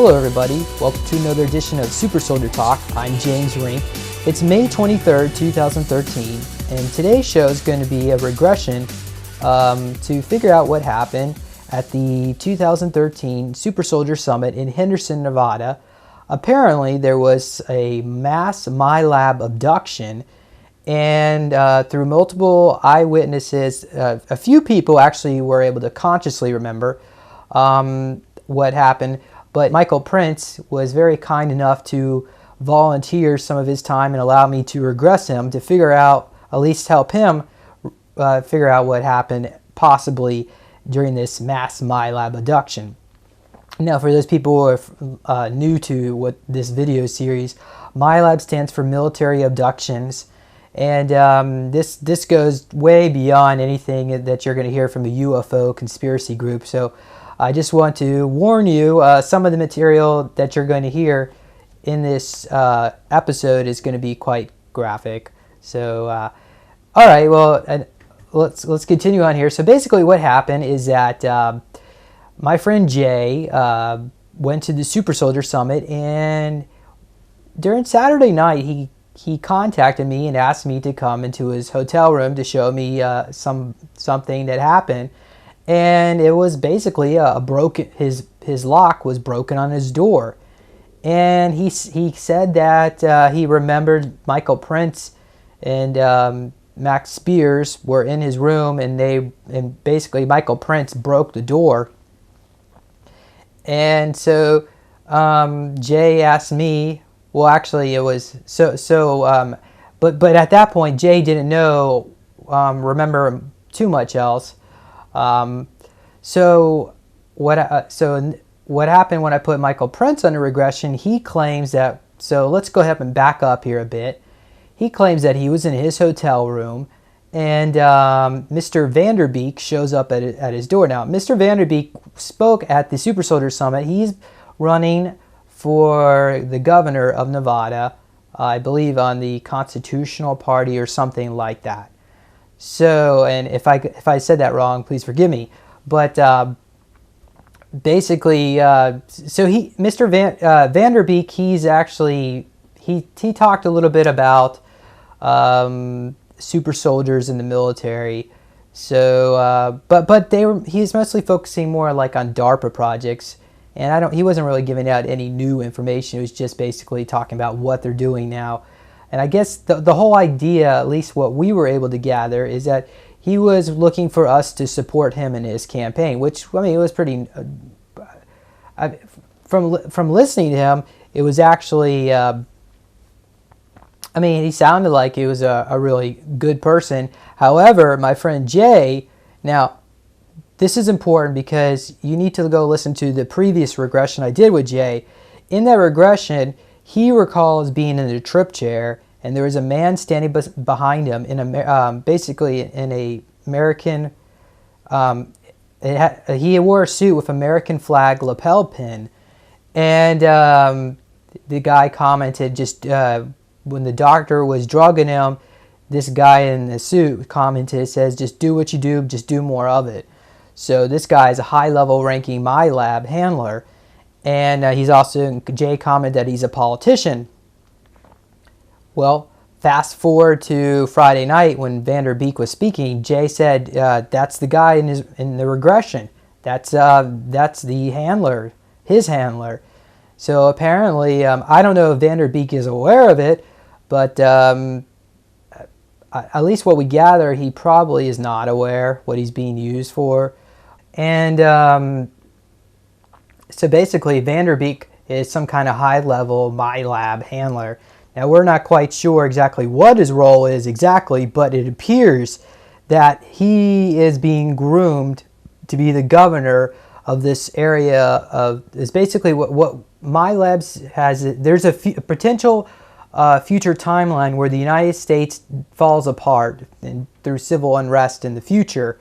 Hello everybody, welcome to another edition of Super Soldier Talk. I'm James Rink. It's May 23rd, 2013, and today's show is going to be a regression to figure out what happened at the 2013 Super Soldier Summit in Henderson, Nevada. Apparently there was a mass Milab abduction, and through multiple eyewitnesses, a few people actually were able to consciously remember what happened. But Michael Prince was very kind enough to volunteer some of his time and allow me to regress him to figure out, at least help him figure out what happened possibly during this mass Milab abduction. Now, for those people who are new to what this video series, Milab stands for military abductions, and this goes way beyond anything that you're going to hear from a UFO conspiracy group. So I just want to warn you, some of the material that you're going to hear in this episode is going to be quite graphic. So, all right, well, let's continue on here. So basically what happened is that my friend Jay went to the Super Soldier Summit, and during Saturday night, he contacted me and asked me to come into his hotel room to show me something that happened. And it was basically his lock was broken on his door, and he said that he remembered Michael Prince and Max Spears were in his room, and basically Michael Prince broke the door. And so Jay asked me, well, actually it was but at that point Jay didn't remember too much else. So what happened when I put Michael Prince under regression? He claims that, so let's go ahead and back up here a bit. He claims that he was in his hotel room, and Mr. Vanderbeek shows up at his door. Now, Mr. Vanderbeek spoke at the Super Soldier Summit. He's running for the governor of Nevada, I believe on the Constitutional Party or something like that. So, and if I said that wrong, please forgive me. But basically, so Mr. Vanderbeek, he's actually he talked a little bit about super soldiers in the military. So, but he's mostly focusing more like on DARPA projects, and he wasn't really giving out any new information. It was just basically talking about what they're doing now. And I guess the whole idea, at least what we were able to gather, is that he was looking for us to support him in his campaign, which, I mean, it was pretty... from listening to him, it was actually... I mean, he sounded like he was a really good person. However, my friend Jay... Now, this is important because you need to go listen to the previous regression I did with Jay. In that regression, he recalls being in a trip chair, and there was a man standing behind him basically in a American. He wore a suit with American flag lapel pin, and the guy commented just when the doctor was drugging him. This guy in the suit commented, says, "Just do what you do, just do more of it." So this guy is a high-level ranking Milab handler. And he's also, Jay commented that he's a politician. Well, fast forward to Friday night when Vanderbeek was speaking. Jay said, that's the guy in the regression. That's the handler, his handler. So apparently, I don't know if Vanderbeek is aware of it, but at least what we gather, he probably is not aware what he's being used for. And so basically, Vanderbeek is some kind of high-level Milab handler. Now, we're not quite sure exactly what his role is exactly, but it appears that he is being groomed to be the governor of this area is basically what Milabs has. There's a potential future timeline where the United States falls apart through civil unrest in the future,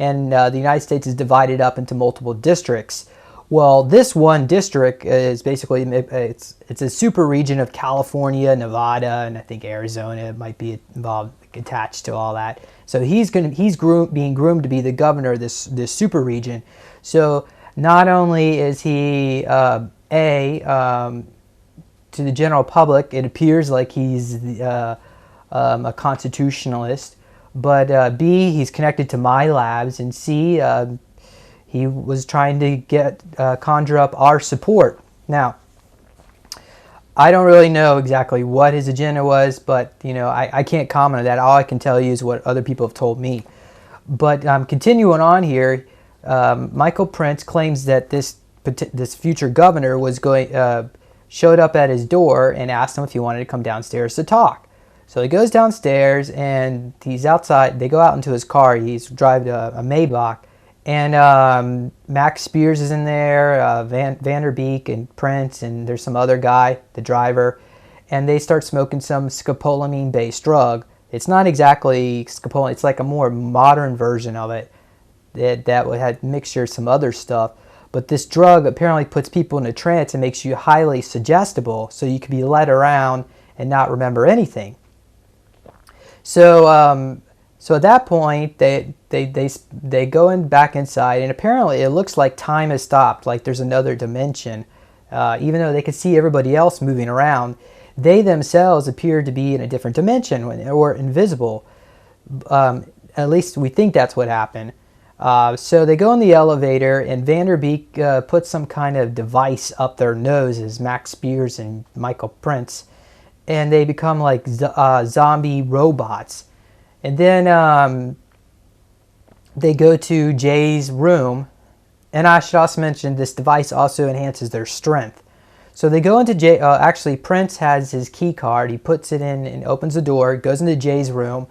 and the United States is divided up into multiple districts. Well, this one district is basically, it's a super region of California, Nevada, and I think Arizona might be involved, attached to all that. So he's being groomed to be the governor of this super region. So not only is he to the general public, it appears like he's a constitutionalist, but B, he's connected to Milabs, and C, he was trying to conjure up our support. Now, I don't really know exactly what his agenda was, but I can't comment on that. All I can tell you is what other people have told me. But continuing on here, Michael Prince claims that this future governor was showed up at his door and asked him if he wanted to come downstairs to talk. So he goes downstairs and he's outside. They go out into his car. He's driving a Maybach, and Max Spears is in there, Vanderbeek and Prince, and there's some other guy, the driver, and they start smoking some scopolamine-based drug. It's not exactly scopolamine. It's like a more modern version of it that had mixture of some other stuff. But this drug apparently puts people in a trance and makes you highly suggestible, so you can be led around and not remember anything. So, so at that point, they go back inside, and apparently it looks like time has stopped, like there's another dimension. Even though they could see everybody else moving around, they themselves appear to be in a different dimension or invisible. At least we think that's what happened. So they go in the elevator, and Vanderbeek puts some kind of device up their noses, Max Spears and Michael Prince, and they become like zombie robots. And then they go to Jay's room, and I should also mention this device also enhances their strength. So they go into Jay. Actually, Prince has his key card. He puts it in and opens the door, goes into Jay's room,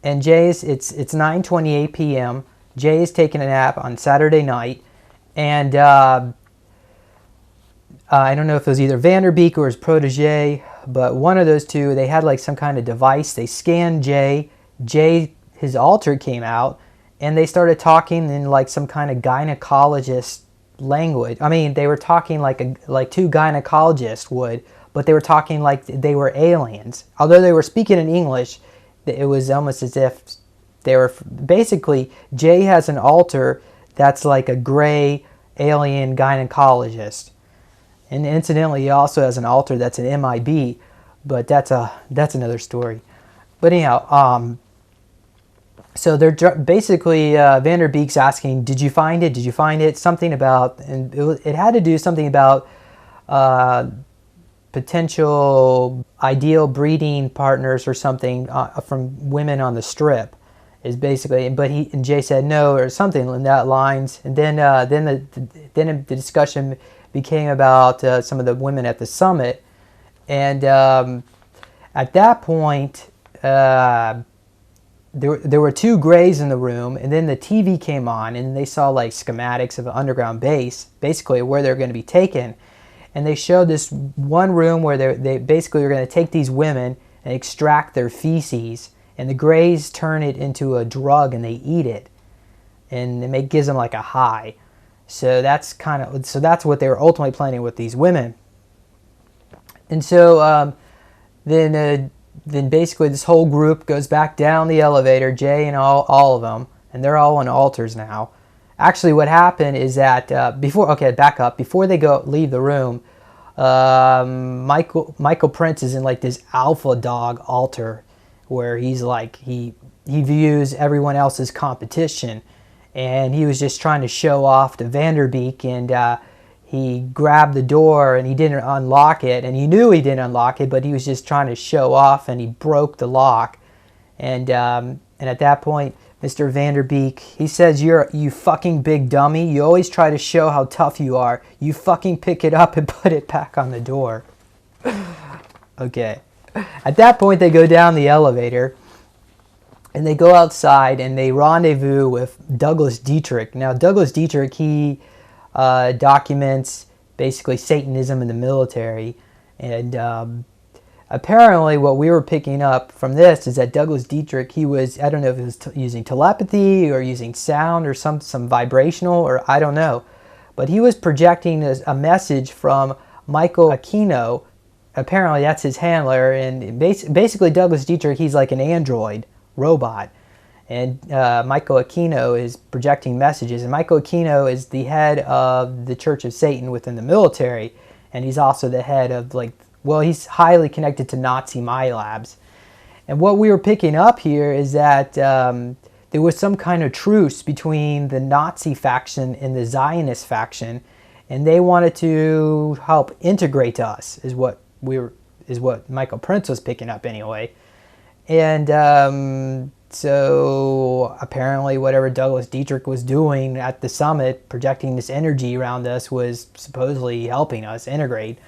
and it's 9:28 p.m. Jay is taking a nap on Saturday night, and I don't know if it was either Vanderbeek or his protege, but one of those two, they had like some kind of device. They scanned Jay. His alter came out, and they started talking in like some kind of gynecologist language. I mean, they were talking like two gynecologists would, but they were talking like they were aliens. Although they were speaking in English, it was almost as if they were basically, Jay has an alter that's like a gray alien gynecologist. And incidentally, he also has an alter that's an MIB, but that's another story. But anyhow, so they're basically, Vanderbeek's asking, did you find it? Did you find it? Something about, and it had to do something about potential ideal breeding partners or something from women on the strip. Is basically, but Jay said no or something in that lines, and then the discussion became about some of the women at the summit, and at that point there were two grays in the room, and then the TV came on, and they saw like schematics of an underground base, basically where they're going to be taken, and they showed this one room where they basically were going to take these women and extract their feces. And the grays turn it into a drug and they eat it, and it gives them like a high. So that's what they were ultimately planning with these women. And so then basically this whole group goes back down the elevator, Jay and all of them, and they're all on alters now. Actually, what happened is that before they leave the room, Michael Prince is in like this alpha dog alter, where he's like, he views everyone else as competition, and he was just trying to show off to Vanderbeek, and he grabbed the door and he didn't unlock it, and he knew he didn't unlock it, but he was just trying to show off, and he broke the lock, and at that point, Mr. Vanderbeek, he says, you fucking big dummy, you always try to show how tough you are, you fucking pick it up and put it back on the door. Okay. At that point, they go down the elevator, and they go outside, and they rendezvous with Douglas Dietrich. Now, Douglas Dietrich, he documents basically Satanism in the military, and apparently what we were picking up from this is that Douglas Dietrich, he was, I don't know if he was using telepathy or using sound or some vibrational, or I don't know, but he was projecting a message from Michael Aquino. Apparently that's his handler, and basically Douglas Dietrich, he's like an android robot, and Michael Aquino is projecting messages, and Michael Aquino is the head of the Church of Satan within the military, and he's also the head of he's highly connected to Nazi Milabs. And what we were picking up here is that there was some kind of truce between the Nazi faction and the Zionist faction, and they wanted to help integrate us, is what Michael Prince was picking up anyway. And so apparently whatever Douglas Dietrich was doing at the summit, projecting this energy around us, was supposedly helping us integrate.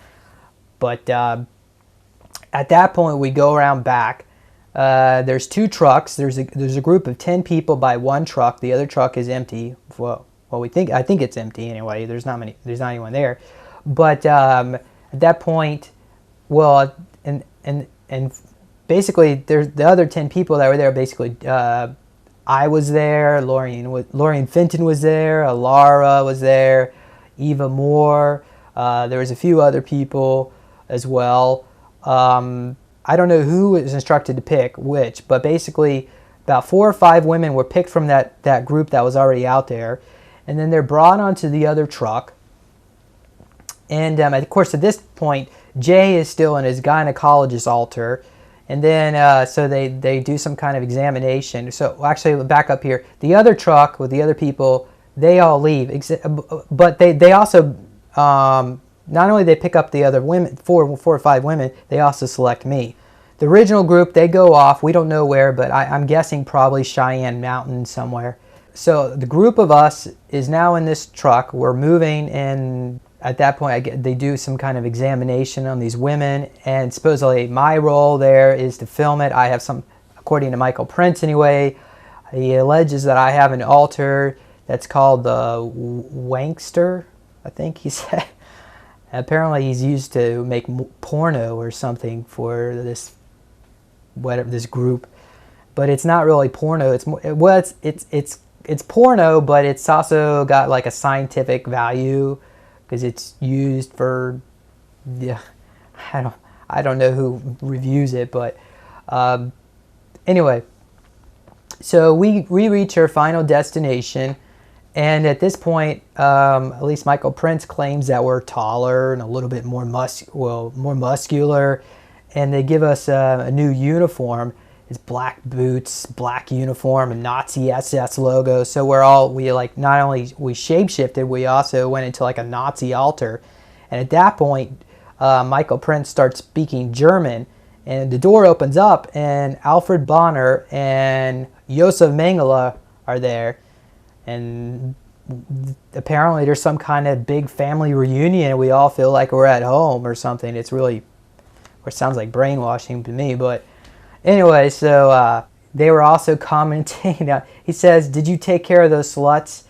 But at that point, we go around back. There's two trucks. There's a group of 10 people by one truck. The other truck is empty. Well, I think it's empty anyway. There's not anyone there. But at that point, well, and basically, there's the other 10 people that were there. Basically, I was there. Lorian Fenton was there. Alara was there. Eva Moore. There was a few other people as well. I don't know who was instructed to pick which, but basically, about 4 or 5 women were picked from that group that was already out there, and then they're brought onto the other truck. And of course, at this point, Jay is still in his gynecologist altar. And then, so they do some kind of examination. So actually, back up here, the other truck with the other people, they all leave. But they also, not only they pick up the other women, 4 or 5 women, they also select me. The original group, they go off. We don't know where, but I'm guessing probably Cheyenne Mountain somewhere. So the group of us is now in this truck. We're moving, and at that point, they do some kind of examination on these women, and supposedly my role there is to film it. I have some, according to Michael Prince anyway, he alleges that I have an altar that's called the Wankster, I think he said. Apparently he's used to make porno or something for this group, but it's not really porno. It's porno, but it's also got like a scientific value, because it's used for, I don't know who reviews it, but anyway, so we reach our final destination, and at this point, at least Michael Prince claims that we're taller and a little bit more muscular, and they give us a new uniform. It's black boots, black uniform, and Nazi SS logo. So not only we shapeshifted, we also went into like a Nazi altar. And at that point, Michael Prince starts speaking German, and the door opens up, and Alfred Bonner and Josef Mengele are there. And apparently there's some kind of big family reunion. We all feel like we're at home or something. It sounds like brainwashing to me, but anyway, so they were also commenting. He says, "Did you take care of those sluts?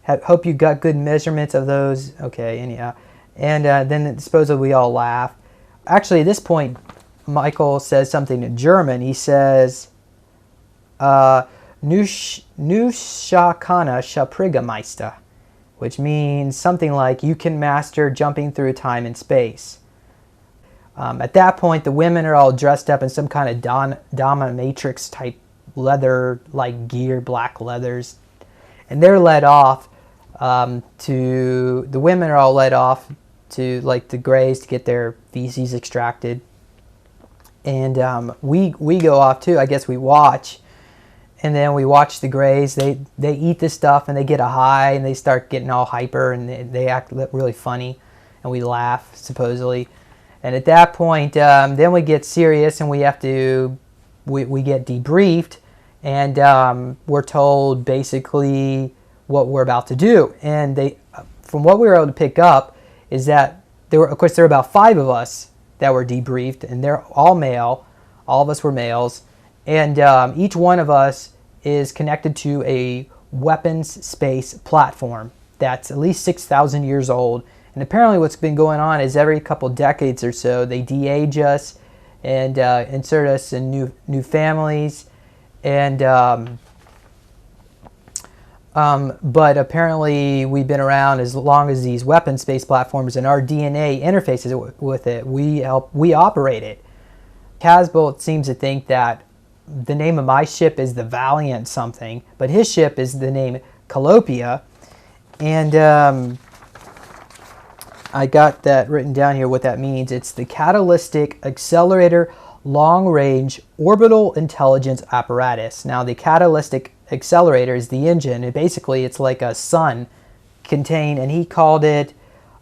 Hope you got good measurements of those." Okay, anyhow. And then supposedly we all laugh. Actually, at this point, Michael says something in German. He says, Nu Shakana Shaprigameister, which means something like, you can master jumping through time and space. At that point, the women are all dressed up in some kind of dominatrix type leather-like gear, black leathers, and they're led off the women are all led off to like the Greys to get their feces extracted, and we go off too. I guess we watch, and then we watch the Greys. They eat this stuff and they get a high and they start getting all hyper and they act really funny, and we laugh supposedly. And at that point, then we get serious and we get debriefed, and we're told basically what we're about to do. And from what we were able to pick up, is that there were about 5 of us that were debriefed, and they're all male. All of us were males, and each one of us is connected to a weapons space platform that's at least 6,000 years old. And apparently what's been going on is every couple decades or so, they de-age us and insert us in new families. And but apparently we've been around as long as these weapon space platforms, and our DNA interfaces with it. We operate it. Casbolt seems to think that the name of my ship is the Valiant something, but his ship is the name Calopia. And I got that written down here, what that means. It's the Catalytic Accelerator Long-Range Orbital Intelligence Apparatus. Now, the catalytic accelerator is the engine, and basically it's like a sun contained, and he called it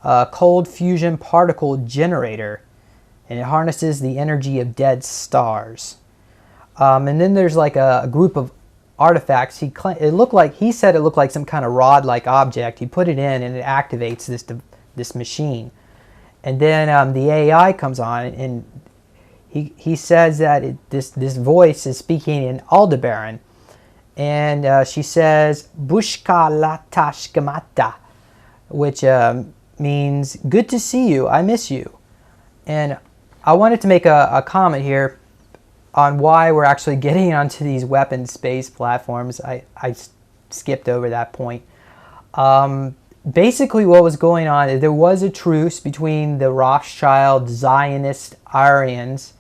a cold fusion particle generator, and it harnesses the energy of dead stars. And then there's like a group of artifacts. He said it looked like some kind of rod-like object. He put it in, and it activates this machine. And then the AI comes on, and he says that this voice is speaking in Aldebaran, and she says "Bushka latashkamata," which means "good to see you. I miss you." And I wanted to make a comment here on why we're actually getting onto these weapon space platforms. I skipped over that point. Basically what was going on, there was a truce between the Rothschild Zionist Aryans,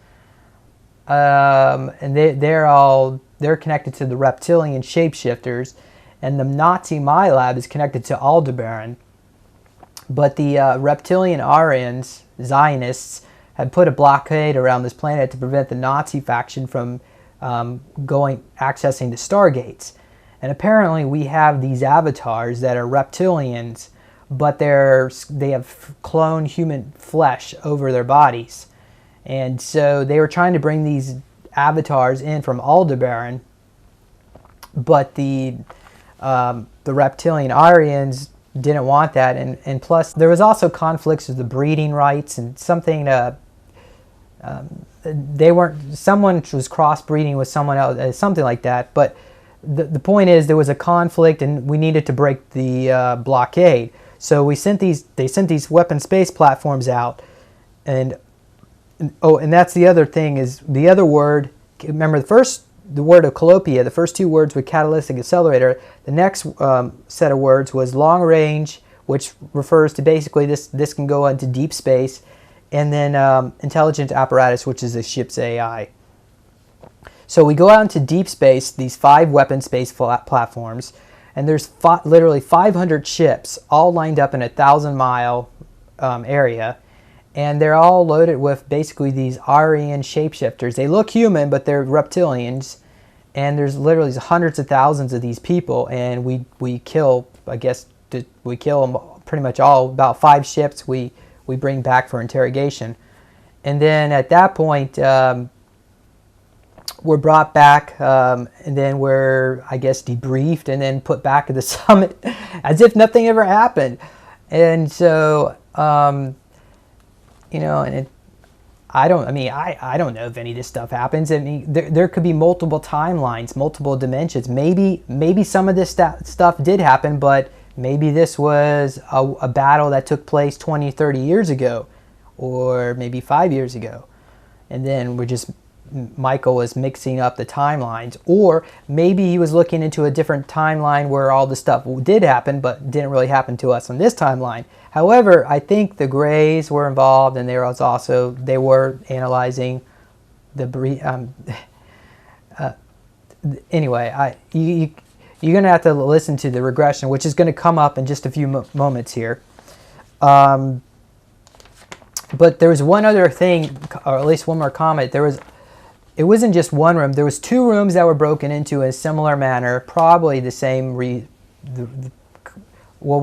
and they're connected to the reptilian shapeshifters, and the Nazi Milab is connected to Aldebaran. But the reptilian Aryans, Zionists, had put a blockade around this planet to prevent the Nazi faction from accessing the Stargates. And apparently we have these avatars that are reptilians, but they have cloned human flesh over their bodies. And so they were trying to bring these avatars in from Aldebaran, but the reptilian Aryans didn't want that, and plus there was also conflicts with the breeding rights and something. Someone was crossbreeding with someone else, something like that. But the point is, there was a conflict, and we needed to break the blockade. So they sent these weapon space platforms out, and that's the other thing, is the other word. Remember the word of Calopia, the first two words were catalytic accelerator. The next set of words was long range, which refers to basically this can go into deep space, and then intelligent apparatus, which is a ship's AI. So we go out into deep space, these 5 weapon space platforms, and there's literally 500 ships all lined up in a 1,000-mile area, and they're all loaded with basically these Aryan shapeshifters. They look human, but they're reptilians, and there's literally hundreds of thousands of these people, and we kill, we kill them pretty much all. About 5 ships we bring back for interrogation. And then at that point, we're brought back, and then we're, debriefed and then put back at the summit as if nothing ever happened. And so, I don't know if any of this stuff happens. I mean, there could be multiple timelines, multiple dimensions. Maybe some of this stuff did happen, but maybe this was a battle that took place 20, 30 years ago, or maybe 5 years ago. And then Michael was mixing up the timelines, or maybe he was looking into a different timeline where all the stuff did happen but didn't really happen to us on this timeline. However, I think the Greys were involved, and they were analyzing the anyway. You're going to have to listen to the regression, which is going to come up in just a few moments here. But there was one other thing, or at least one more comment. It wasn't just one room. There was 2 rooms that were broken into in a similar manner, probably the same we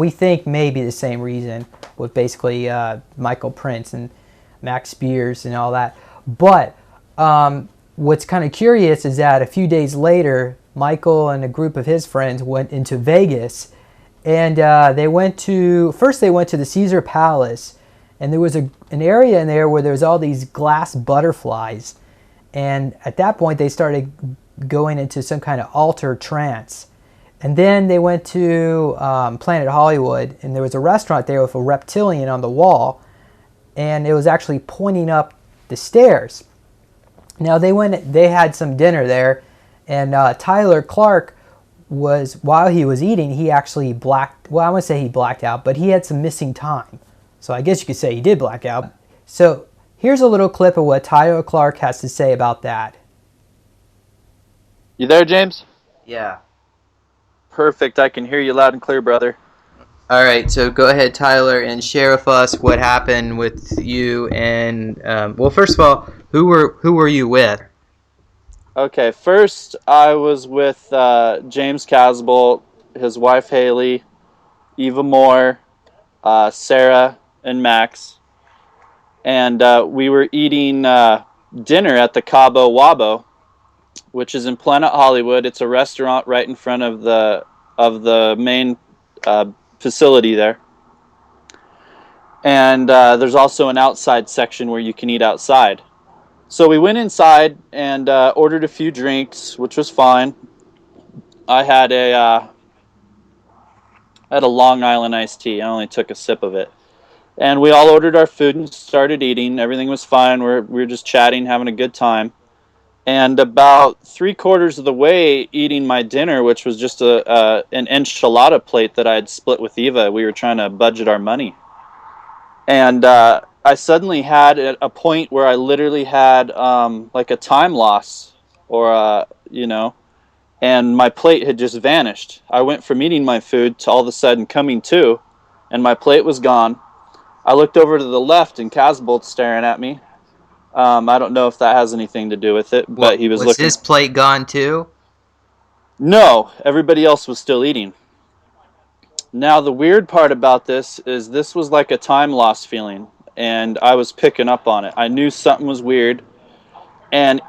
think may be the same reason, with basically Michael Prince and Max Spears and all that. But what's kind of curious is that a few days later, Michael and a group of his friends went into Vegas, and they went to the Caesar Palace, and there was an area in there where there was all these glass butterflies. And at that point, they started going into some kind of altered trance. And then they went to Planet Hollywood, and there was a restaurant there with a reptilian on the wall, and it was actually pointing up the stairs. Now they had some dinner there, and Tyler Clark while he was eating, he actually I wouldn't say he blacked out, but he had some missing time. So I guess you could say he did black out. So here's a little clip of what Tyler Clark has to say about that. You there, James? Yeah. Perfect. I can hear you loud and clear, brother. All right, so go ahead, Tyler, and share with us what happened with you. And well, first of all, who were you with? Okay, first I was with James Casbolt, his wife Haley, Eva Moore, Sarah, and Max, and we were eating dinner at the Cabo Wabo, which is in Planet Hollywood. It's a restaurant right in front of the main uh, facility there, and there's also an outside section where you can eat outside. So we went inside and ordered a few drinks, which was fine. I had a Long Island iced tea. I only took a sip of it. And we all ordered our food and started eating. Everything was fine. We were just chatting, having a good time. And about three-quarters of the way eating my dinner, which was just an enchilada plate that I had split with Eva, we were trying to budget our money. And I suddenly had a point where I literally had like a time loss, or and my plate had just vanished. I went from eating my food to all of a sudden coming to, and my plate was gone. I looked over to the left, and Casbolt's staring at me. I don't know if that has anything to do with it, but What he was was looking. his plate gone too? No, everybody else was still eating. Now, the weird part about this was like a time loss feeling, and I was picking up on it. I knew something was weird, and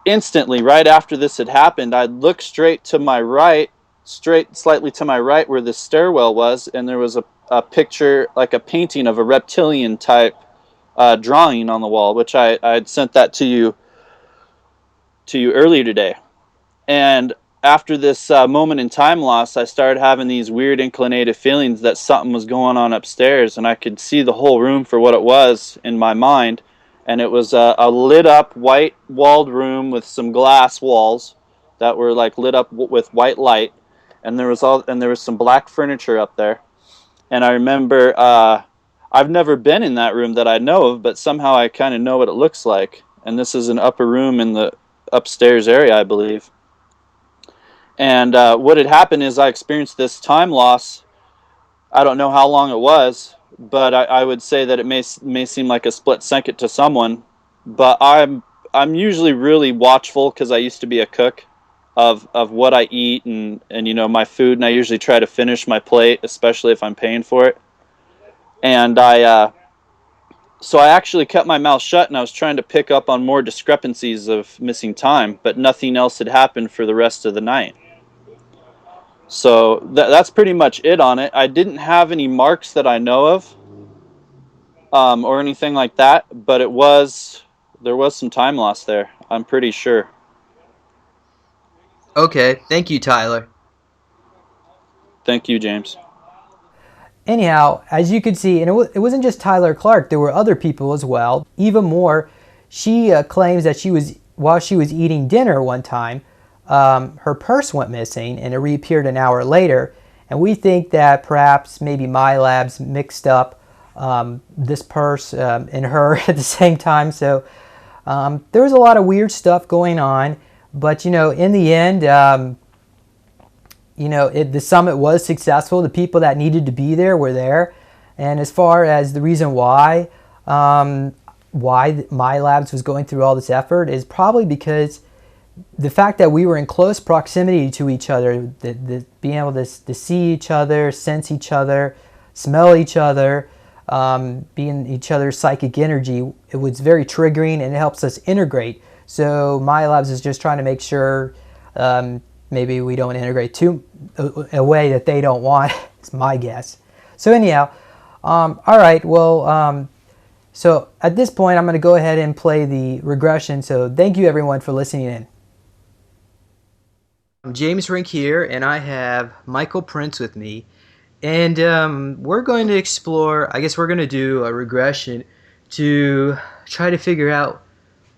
instantly, right after this had happened, I'd look straight to my right, straight slightly to my right where the stairwell was, and there was a picture, like a painting of a reptilian type drawing on the wall, which I had sent that to you earlier today. And after this moment in time loss, I started having these weird inclinative feelings that something was going on upstairs, and I could see the whole room for what it was in my mind. And it was a lit up white walled room with some glass walls that were like lit up with white light, and there was some black furniture up there. And I remember I've never been in that room that I know of, but somehow I kind of know what it looks like. And this is an upper room in the upstairs area, I believe. And what had happened is I experienced this time loss. I don't know how long it was, but I would say that it may seem like a split second to someone. But I'm usually really watchful because I used to be a cook of what I eat and my food, and I usually try to finish my plate, especially if I'm paying for it. And so I actually kept my mouth shut, and I was trying to pick up on more discrepancies of missing time, but nothing else had happened for the rest of the night. So that's pretty much it on it. I didn't have any marks that I know of, or anything like that, but there was some time loss there. I'm pretty sure. Okay, thank you, Tyler. Thank you, James. Anyhow, as you could see, and it wasn't just Tyler Clark, there were other people as well. Eva Moore, she claims that while she was eating dinner one time, her purse went missing and it reappeared an hour later. And we think that perhaps maybe Milabs mixed up this purse and her at the same time. So there was a lot of weird stuff going on. But, in the end, the summit was successful. The people that needed to be there were there. And as far as the reason why my labs was going through all this effort is probably because the fact that we were in close proximity to each other, being able to see each other, sense each other, smell each other, being each other's psychic energy, it was very triggering and it helps us integrate. So my labs is just trying to make sure maybe we don't integrate too a way that they don't want. It's my guess. So anyhow, all right. Well, so at this point, I'm going to go ahead and play the regression. So thank you everyone for listening in. I'm James Rink here, and I have Michael Prince with me. And we're going to explore, I guess we're going to do a regression to try to figure out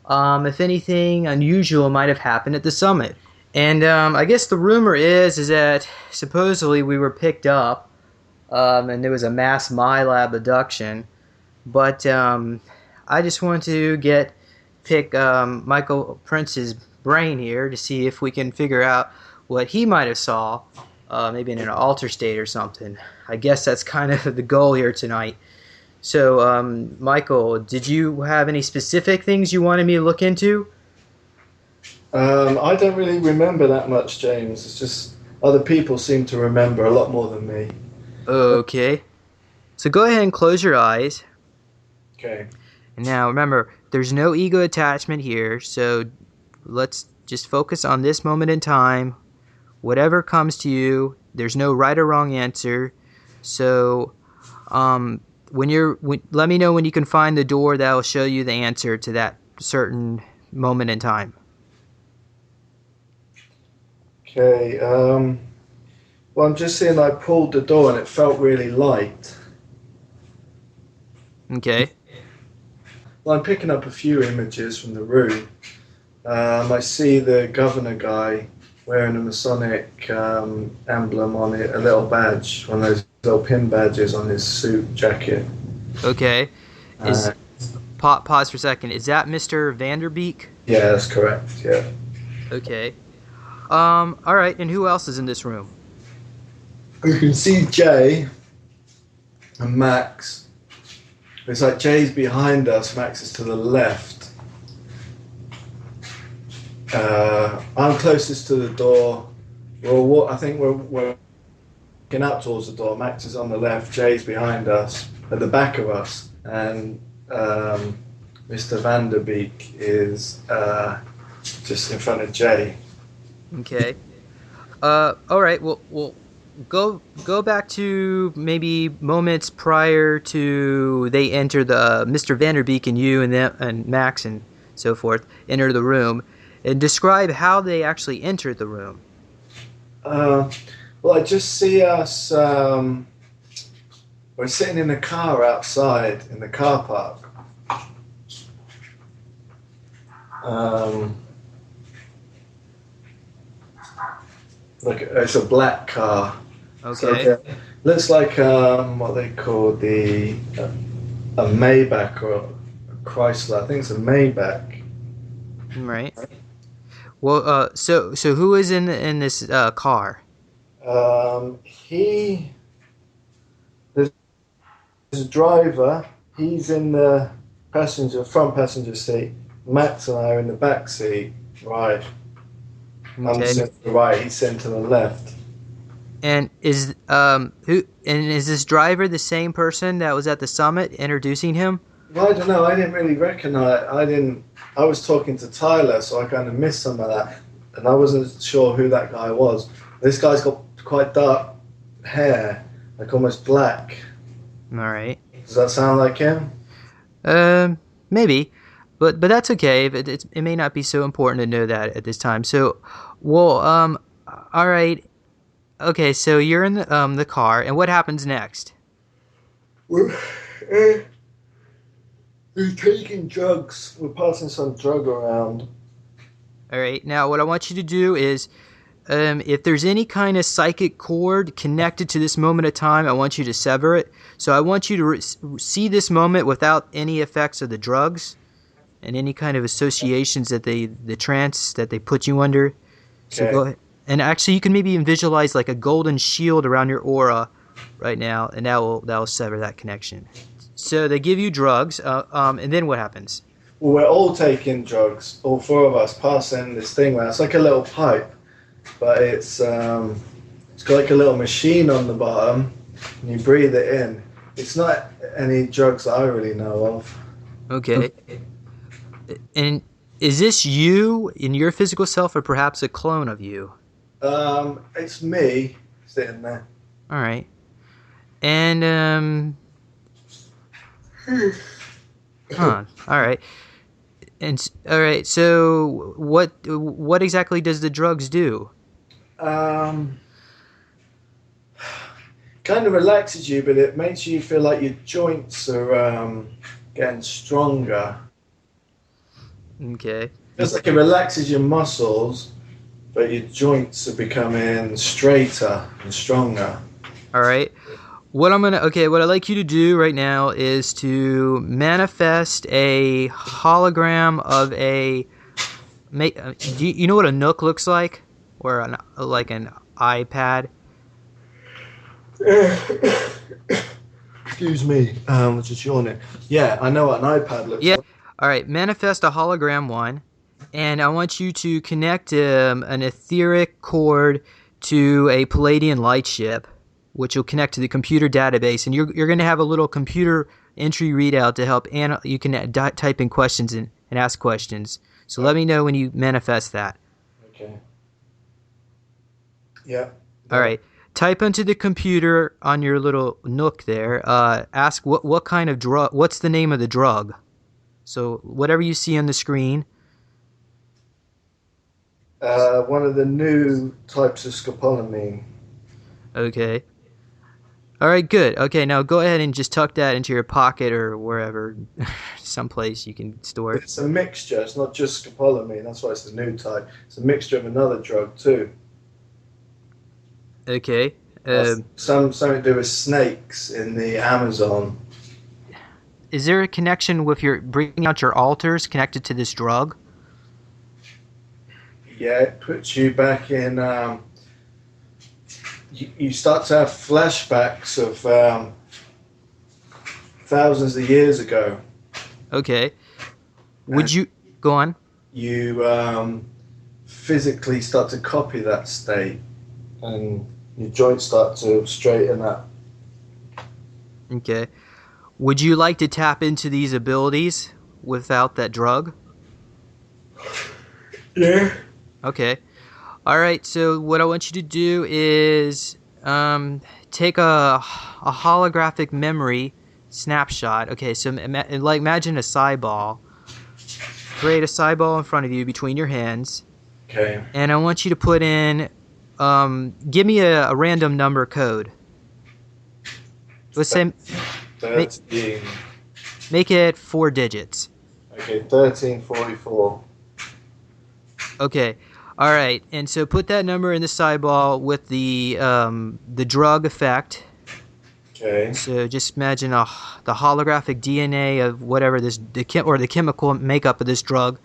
if anything unusual might have happened at the summit. And I guess the rumor is that supposedly we were picked up and there was a mass Milab abduction. But I just want to pick Michael Prince's brain here to see if we can figure out what he might have saw. maybe in an alter state or something. I guess that's kind of the goal here tonight. So, Michael, did you have any specific things you wanted me to look into? I don't really remember that much, James. It's just other people seem to remember a lot more than me. Okay. So go ahead and close your eyes. Okay. And now remember, there's no ego attachment here, so let's just focus on this moment in time. Whatever comes to you, there's no right or wrong answer. So, let me know when you can find the door that will show you the answer to that certain moment in time. Okay. Well, I'm just seeing I pulled the door and it felt really light. Okay. Well, I'm picking up a few images from the room. I see the governor guy wearing a Masonic emblem on it, a little badge, one of those little pin badges on his suit jacket. Okay. Pause for a second. Is that Mr. Vanderbeek? Yeah, that's correct. Yeah. Okay. All right. And who else is in this room? You can see Jay and Max. It's like Jay's behind us, Max is to the left. I'm closest to the door. I think we're walking out towards the door. Max is on the left, Jay's behind us, at the back of us, and Mr. Vanderbeek is just in front of Jay. Okay. All right. Well, go back to maybe moments prior to they enter the Mr. Vanderbeek and you and them and Max and so forth enter the room, and describe how they actually entered the room. Well, I just see us. We're sitting in a car outside in the car park. Like it's a black car. Okay. So looks like what they call a Maybach or a Chrysler. I think it's a Maybach. Right. Well, so who is in this car? There's a driver. He's in the front passenger seat. Max and I are in the back seat. Right. Okay. I'm sitting to the right. He's sitting to the left. And is this driver the same person that was at the summit introducing him? Well, I don't know. I didn't really recognize. I was talking to Tyler, so I kind of missed some of that, and I wasn't sure who that guy was. This guy's got quite dark hair, like almost black. All right. Does that sound like him? Maybe, but that's okay. It may not be so important to know that at this time. So, well, all right. Okay, so you're in the car, and what happens next? We're taking drugs. We're passing some drug around. All right. Now, what I want you to do is, if there's any kind of psychic cord connected to this moment of time, I want you to sever it. So I want you to see this moment without any effects of the drugs and any kind of associations that the trance that they put you under. So Okay. go ahead. And actually, you can maybe even visualize like a golden shield around your aura right now, and that will sever that connection. So they give you drugs, and then what happens? Well, we're all taking drugs. All four of us passing this thing around. It's like a little pipe, but it's got like a little machine on the bottom, and you breathe it in. It's not any drugs that I really know of. Okay. And is this you in your physical self, or perhaps a clone of you? It's me sitting there. All right. And all right. And all right. So what exactly does the drugs do? Kind of relaxes you, but it makes you feel like your joints are getting stronger. Okay. It's like it relaxes your muscles, but your joints are becoming straighter and stronger. All right. What I'd like you to do right now is to manifest a hologram of do you know what a Nook looks like, or like an iPad? Excuse me, just yawning. Yeah, I know what an iPad looks like. All right, manifest a hologram 1, and I want you to connect an etheric cord to a Palladian light ship, which will connect to the computer database, and you're going to have a little computer entry readout to help. You can type in questions and ask questions. So let me know when you manifest that. Okay. Yeah. All right. Type into the computer on your little nook there. Ask what kind of drug. What's the name of the drug? So whatever you see on the screen. One of the new types of scopolamine. Okay. All right, good. Okay, now go ahead and just tuck that into your pocket or wherever, someplace you can store it. It's a mixture. It's not just scopolamine. That's why it's the new type. It's a mixture of another drug too. Okay. Something to do with snakes in the Amazon. Is there a connection with your bringing out your altars connected to this drug? Yeah, it puts you back in. You start to have flashbacks of thousands of years ago. Okay. Would you go on? You physically start to copy that state, and your joints start to straighten up. Okay. Would you like to tap into these abilities without that drug? Yeah. Okay. All right. So what I want you to do is take a holographic memory snapshot. Okay. So imagine a Cyball. Create a Cyball in front of you between your hands. Okay. And I want you to put in. Give me a random number code. Let's say. 13. Make it 4 digits. Okay, 1344. Okay. All right. And so put that number in the Cyball with the drug effect. Okay. So just imagine the holographic DNA of whatever the chemical makeup of this drug.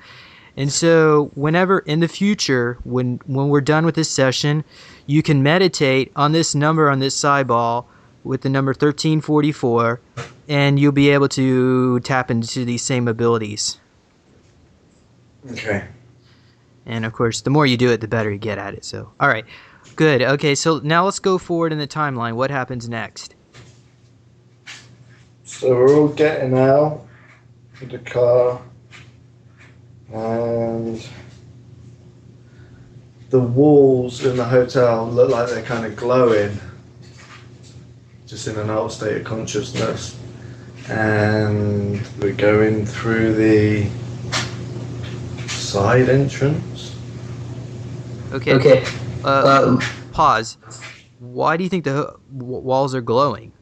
And so whenever in the future, when we're done with this session, you can meditate on this number on this Cyball with the number 1344, and you'll be able to tap into these same abilities. Okay. And of course, the more you do it, the better you get at it. So, all right, good. Okay, so now let's go forward in the timeline. What happens next? So we're all getting out of the car, and the walls in the hotel look like they're kind of glowing, just in an old state of consciousness. And we're going through the side entrance. Okay. Pause. Why do you think the walls are glowing?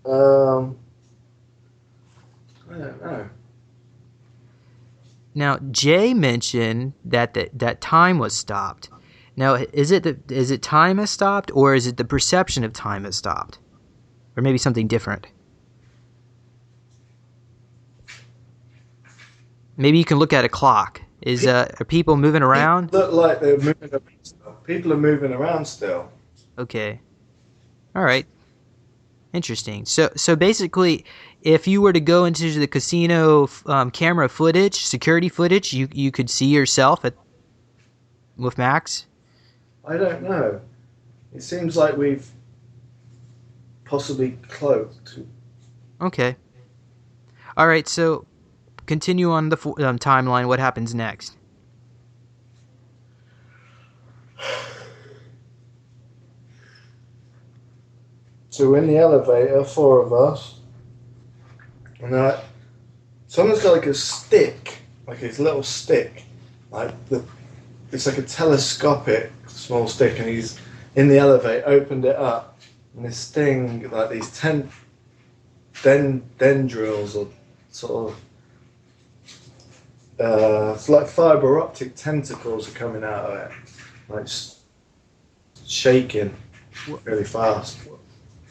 I don't know. Now, Jay mentioned that time was stopped. Now, is it time has stopped, or is it the perception of time has stopped, or maybe something different? Maybe you can look at a clock. Are people moving around? Look like they're moving around still. People are moving around still. Okay. All right. Interesting. So basically, if you were to go into the casino camera footage, security footage, you could see yourself with Max? I don't know. It seems like we've possibly cloaked. Okay. All right, so continue on the timeline. What happens next? So we're in the elevator, 4 of us, and someone's got like a stick, like his little stick, it's like a telescopic small stick, and he's in the elevator, opened it up, and this thing, like these dendrils or sort of, it's like fiber optic tentacles are coming out of it, like shaking really fast.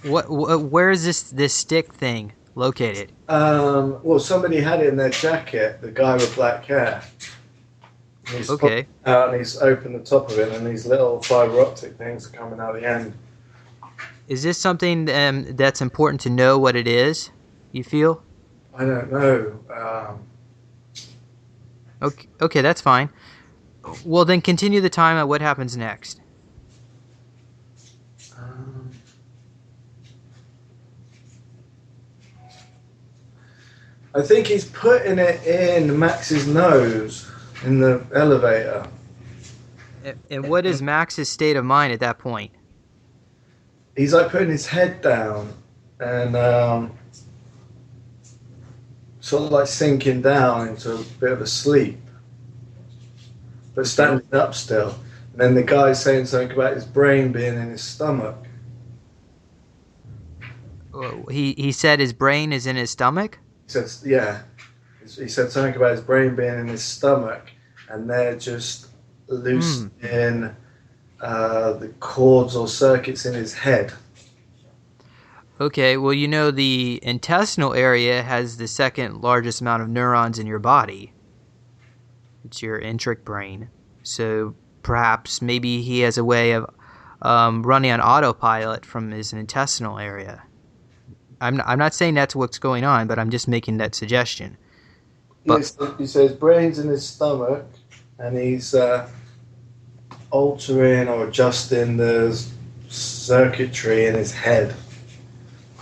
Where is this stick thing located? Well, somebody had it in their jacket, the guy with black hair. He's Okay. Out and he's opened the top of it, and these little fiber optic things are coming out the end. Is this something that's important to know what it is, you feel? I don't know. Okay, that's fine. Well, then continue the time at what happens next. Um, I think he's putting it in Max's nose in the elevator. And what is Max's state of mind at that point? He's like putting his head down and sort of like sinking down into a bit of a sleep, but standing up still. And then the guy's saying something about his brain being in his stomach. He said his brain is in his stomach? He said, yeah. He said something about his brain being in his stomach, and they're just loose in the cords or circuits in his head. Okay, well, you know, the intestinal area has the second largest amount of neurons in your body. It's your enteric brain. So perhaps maybe he has a way of running on autopilot from his intestinal area. I'm not saying that's what's going on, but I'm just making that suggestion. But He says brain's in his stomach, and he's altering or adjusting the circuitry in his head.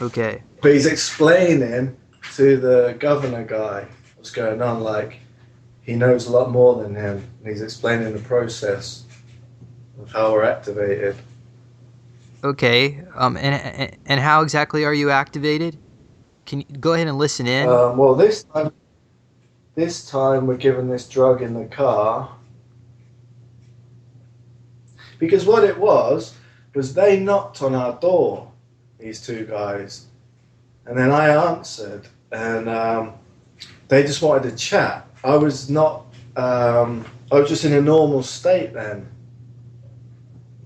okay, But he's explaining to the governor guy what's going on. Like, he knows a lot more than him, and he's explaining the process of how we're activated. okay. And how exactly are you activated? Can you go ahead and listen in? Well, this time we're given this drug in the car, because what it was they knocked on our door, these two guys, and then I answered, and they just wanted to chat. I was just in a normal state then.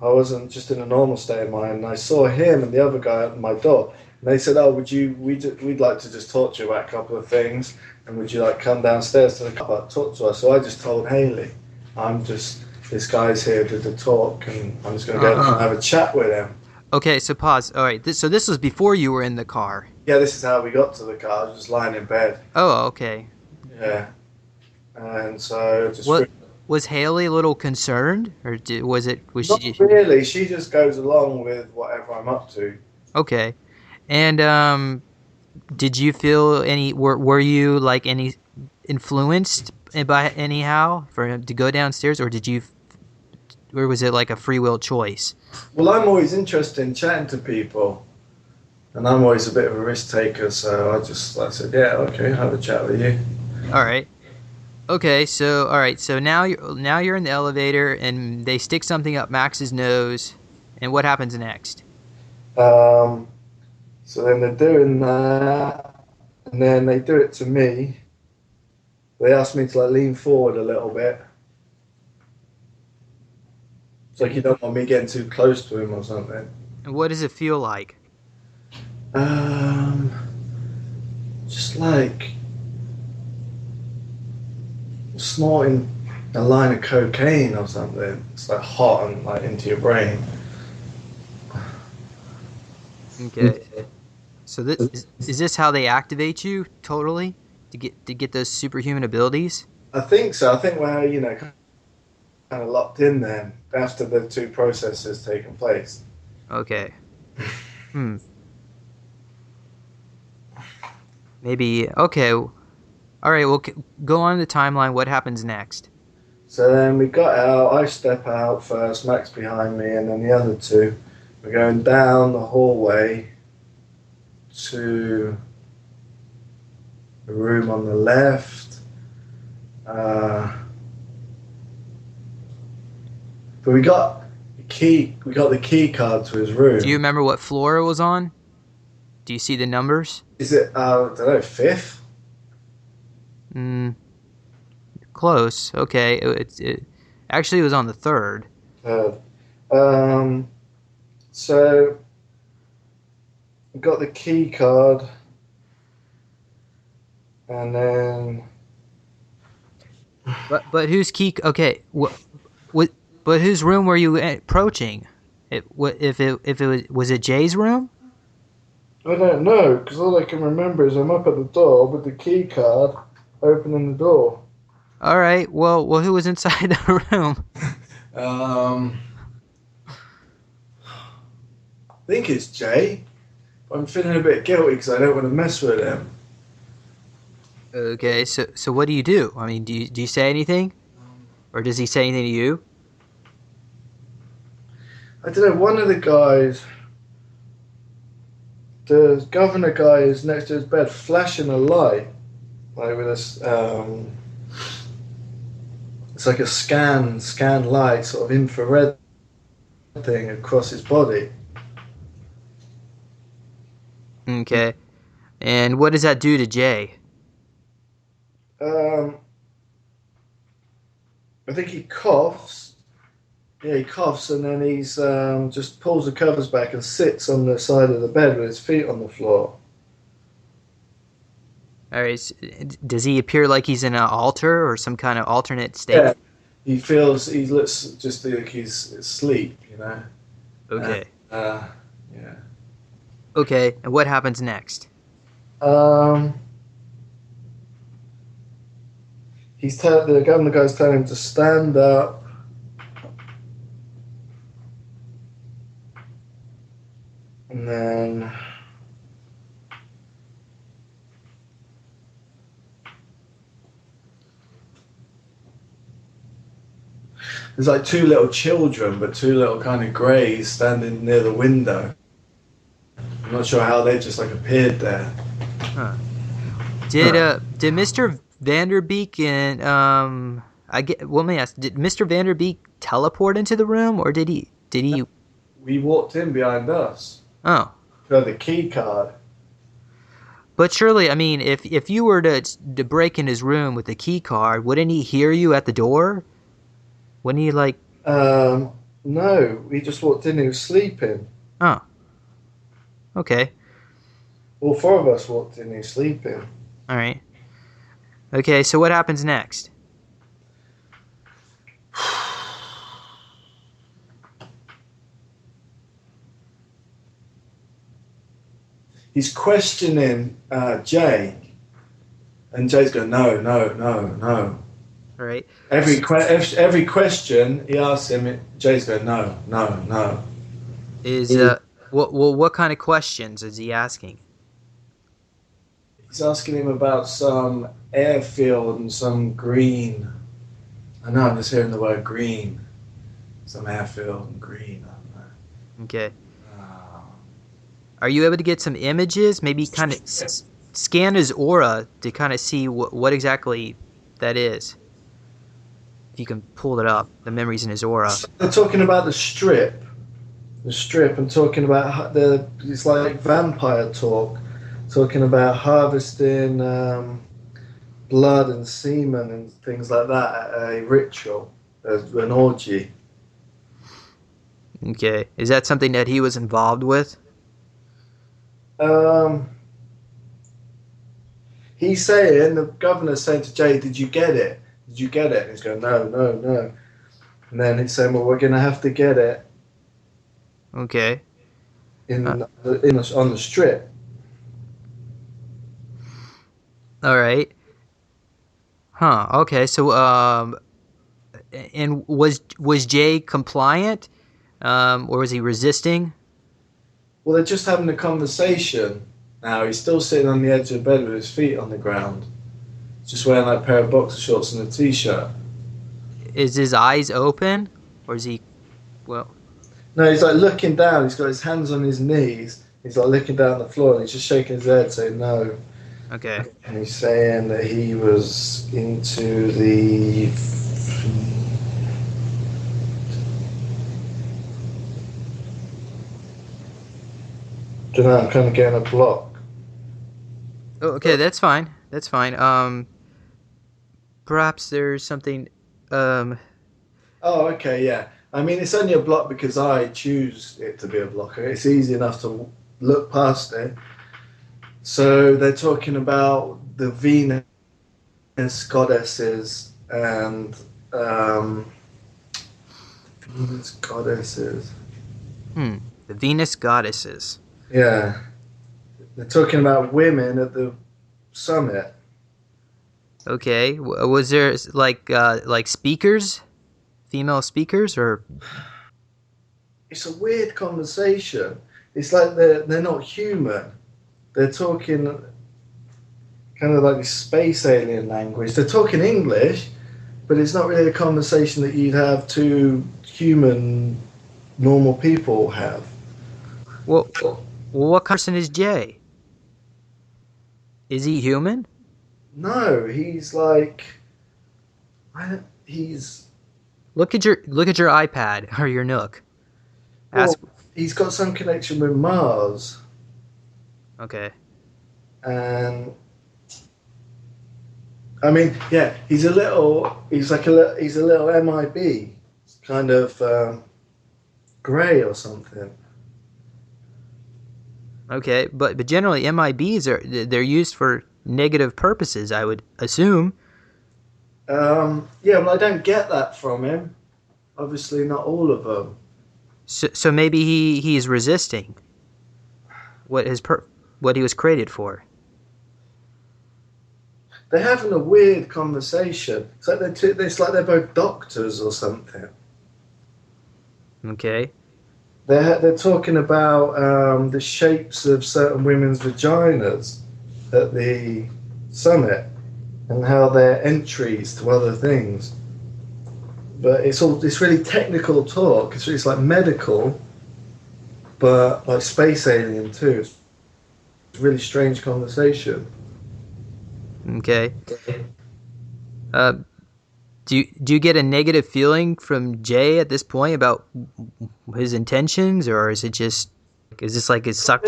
I wasn't just in a normal state of mind, and I saw him and the other guy at my door, and they said, "Oh, we'd like to just talk to you about a couple of things, and would you like come downstairs to the car park, talk to us?" So I just told Haley, this guy's here to talk, and I'm just going to go and have a chat with him. Okay, so pause. All right, so this was before you were in the car. Yeah, this is how we got to the car. I was just lying in bed. Oh, okay. Yeah, and so just Was Haley a little concerned, or was not she? really. She just goes along with whatever I'm up to. Okay, and did you feel any? Were you like any influenced by anyhow for him to go downstairs, or or was it like a free will choice? Well, I'm always interested in chatting to people, and I'm always a bit of a risk taker. So I said, yeah, okay, have a chat with you. All right. Okay, so all right, so now you're in the elevator, and they stick something up Max's nose, and what happens next? So then they're doing that, and then they do it to me. They ask me to like lean forward a little bit. It's like you don't want me getting too close to him or something. And what does it feel like? Just like snorting a line of cocaine or something. It's like hot and like into your brain. Okay. So is this how they activate you totally to get those superhuman abilities? I think so. I think we're kind of locked in then after the two processes taken place. Okay. Maybe. Okay. All right. Well, go on the timeline. What happens next? So then we got out. I step out first. Max behind me, and then the other two. We're going down the hallway to the room on the left. But we got the key. We got the key card to his room. Do you remember what floor it was on? Do you see the numbers? Is it? I don't know. Fifth. Close. Okay. It actually was on the third. Third. So we got the key card, and then. But whose key? Okay. But whose room were you approaching? Was it Jay's room? I don't know, because all I can remember is I'm up at the door with the key card, opening the door. All right. Well, who was inside the room? I think it's Jay. I'm feeling a bit guilty because I don't want to mess with him. Okay. So what do you do? I mean, do you say anything, or does he say anything to you? I don't know, one of the guys, the governor guy is next to his bed flashing a light, like with this, it's like a scan light, sort of infrared thing across his body. Okay. And what does that do to Jay? Um, I think he coughs. Yeah, he coughs and then he's just pulls the covers back and sits on the side of the bed with his feet on the floor. All right. Does he appear like he's in an alter or some kind of alternate Yeah, state? he looks just like he's asleep, you know. Uh, Okay. uh, yeah. Okay. And what happens next? Um, the governor guy's telling him to stand up, and then there's like two little children, but two little kind of greys standing near the window. I'm not sure how they just like appeared there. Huh. Did Mr. Vanderbeek and let me ask, did Mr. Vanderbeek teleport into the room, or did he We walked in behind us. oh. We had the key card. But surely, I mean, if you were to break in his room with the key card, wouldn't he hear you at the door? Wouldn't he like No, we just walked in. He was sleeping. oh. Okay. All four of us walked in. He was sleeping. All right. Okay, so what happens next? He's questioning Jay, and Jay's going, no, no, no, no. All right. Every question he asks him, Jay's going, no, no, no. Is what kind of questions is he asking? He's asking him about some airfield and some green. I know, I'm just hearing the word green. Some airfield and green. I don't know. Okay. Are you able to get some images? Maybe kind of scan his aura to kind of see what exactly that is. If you can pull it up, the memories in his aura. They're talking about the strip. The strip, and talking about it's like vampire talk. Talking about harvesting blood and semen and things like that at a ritual, an orgy. Okay. Is that something that he was involved with? He's saying, the governor's saying to Jay, did you get it? Did you get it? And he's going, no, no, no. And then he's saying, well, we're going to have to get it Okay. on the strip. All right. Huh. Okay. So, and was Jay compliant, or was he resisting? Well, they're just having a conversation now. He's still sitting on the edge of the bed with his feet on the ground. Just wearing like a pair of boxer shorts and a t-shirt. Is his eyes open, or is he? Well. No, he's like looking down. He's got his hands on his knees. He's like looking down the floor and he's just shaking his head saying no. Okay. And he's saying that he was into the... I don't know, I'm kind of getting a block. Oh, okay, that's fine. That's fine. Perhaps there's something. Oh, okay, yeah. I mean, it's only a block because I choose it to be a blocker. It's easy enough to look past it. So they're talking about the Venus goddesses and Venus goddesses. The Venus goddesses. Yeah, they're talking about women at the summit. Okay, was there like speakers, female speakers, or It's a weird conversation. It's like they're not human. They're talking kind of like this space alien language. They're talking English, but it's not really a conversation that you'd have two human, normal people have. well, what person is Jay? Is he human? No, he's like, he's Look at your iPad or your Nook. well, Ask. he's got some connection with Mars, Okay. and I mean, yeah, he's a little, he's a little MIB, kind of grey or something. Okay, but generally MIBs they're used for negative purposes, I would assume. Yeah, well, I don't get that from him. Obviously, not all of them. So maybe he's resisting what he was created for. They're having a weird conversation. It's like they're both doctors or something. Okay. They're talking about the shapes of certain women's vaginas at the summit and how they're entries to other things. But it's really technical talk. It's like medical, but like space alien too. It's a really strange conversation. Okay. Uh, do you get a negative feeling from Jay at this point about his intentions, or is this like his suck?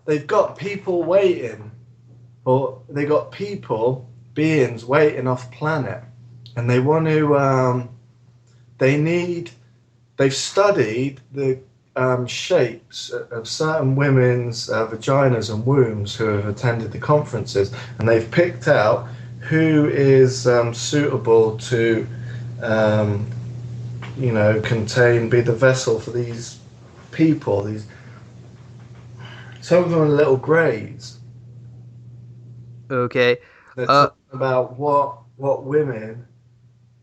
They've got people waiting, or they got beings waiting off planet, and they want to. They've studied the shapes of certain women's vaginas and wombs who have attended the conferences, and they've picked out who is suitable to, be the vessel for these people. Some of them are little greys. Okay. They're talking about what women.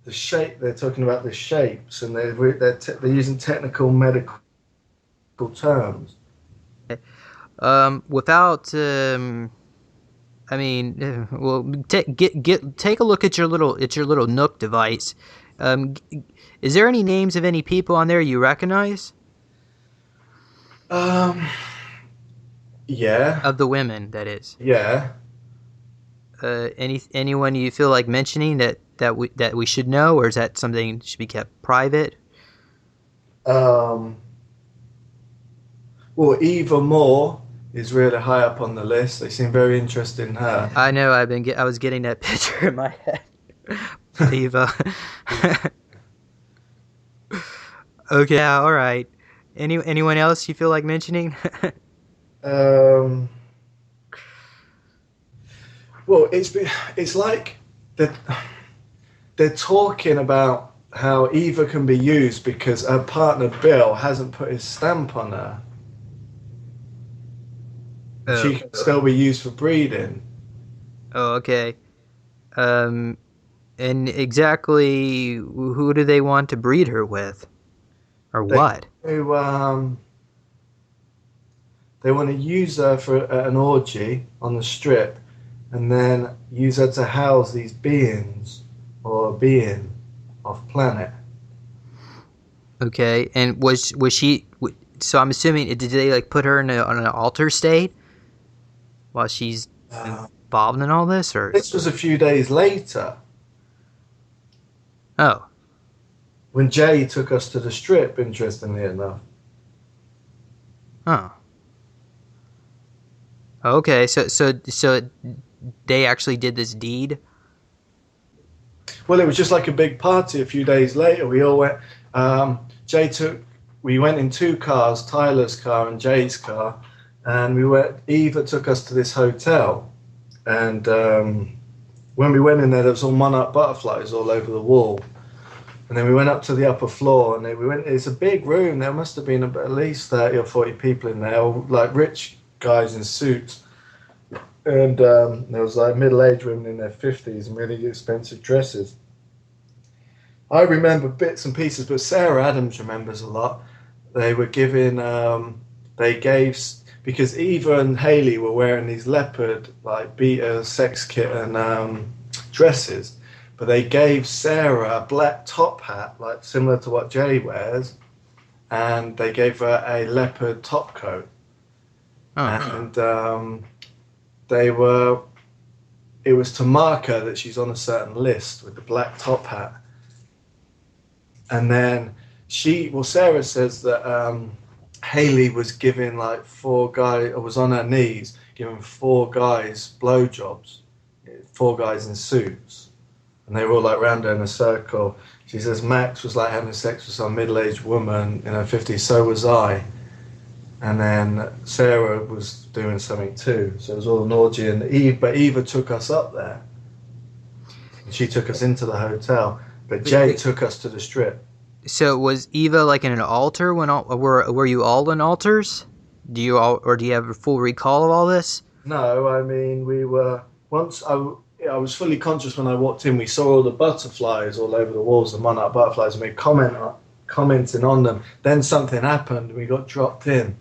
The shape. They're talking about the shapes, and they're using technical medical terms. Without I mean, well, take a look at your little Nook device. Is there any names of any people on there you recognize? Yeah, Of the women, that is. yeah. Anyone you feel like mentioning that we should know, or is that something that should be kept private? Well, Eva Moore is really high up on the list. They seem very interested in her. I know. I was getting that picture in my head. Eva. Okay. Yeah, all right. Anyone else you feel like mentioning? Um, well, it's like they're talking about how Eva can be used because her partner Bill hasn't put his stamp on her. She can still be used for breeding. Oh, okay. And exactly who do they want to breed her with, or what? They want to use her for an orgy on the strip, and then use her to house these beings or a being off planet. Okay, and was she? So I'm assuming did they like put her on an alter state while she's involved in all this, or This was a few days later oh, when Jay took us to the strip. Interestingly enough, oh, okay. So they actually did this deed. well, it was just like a big party. A few days later, we all went. We went in two cars, Tyler's car and Jay's car, and Eva took us to this hotel, and when we went in there was all monarch butterflies all over the wall, And then we went up to the upper floor, and we went. It's a big room. There must have been at least 30 or 40 people in there, all, like rich guys in suits. And there was like middle-aged women in their 50s in really expensive dresses. I remember bits and pieces, but Sarah Adams remembers a lot. They were giving, they gave, because Eva and Haley were wearing these leopard, like beta sex kitten dresses, but they gave Sarah a black top hat, like similar to what Jay wears, and they gave her a leopard top coat. And they were, it was to mark her that she's on a certain list with the black top hat. And then Sarah says that Haley was giving like four guys, or was on her knees, giving four guys blowjobs, four guys in suits. And they were all like round her in a circle. She says Max was like having sex with some middle-aged woman in her 50s, so was I. And then Sarah was doing something too. So it was all an orgy. And Eva took us up there. And she took us into the hotel. But Jay took us to the strip. So was Eva like in an altar when were you all in altars? Do you have a full recall of all this? No, I mean we were once I was fully conscious when I walked in. We saw all the butterflies all over the walls, the monarch butterflies, and we commenting on them. Then something happened. We got dropped in,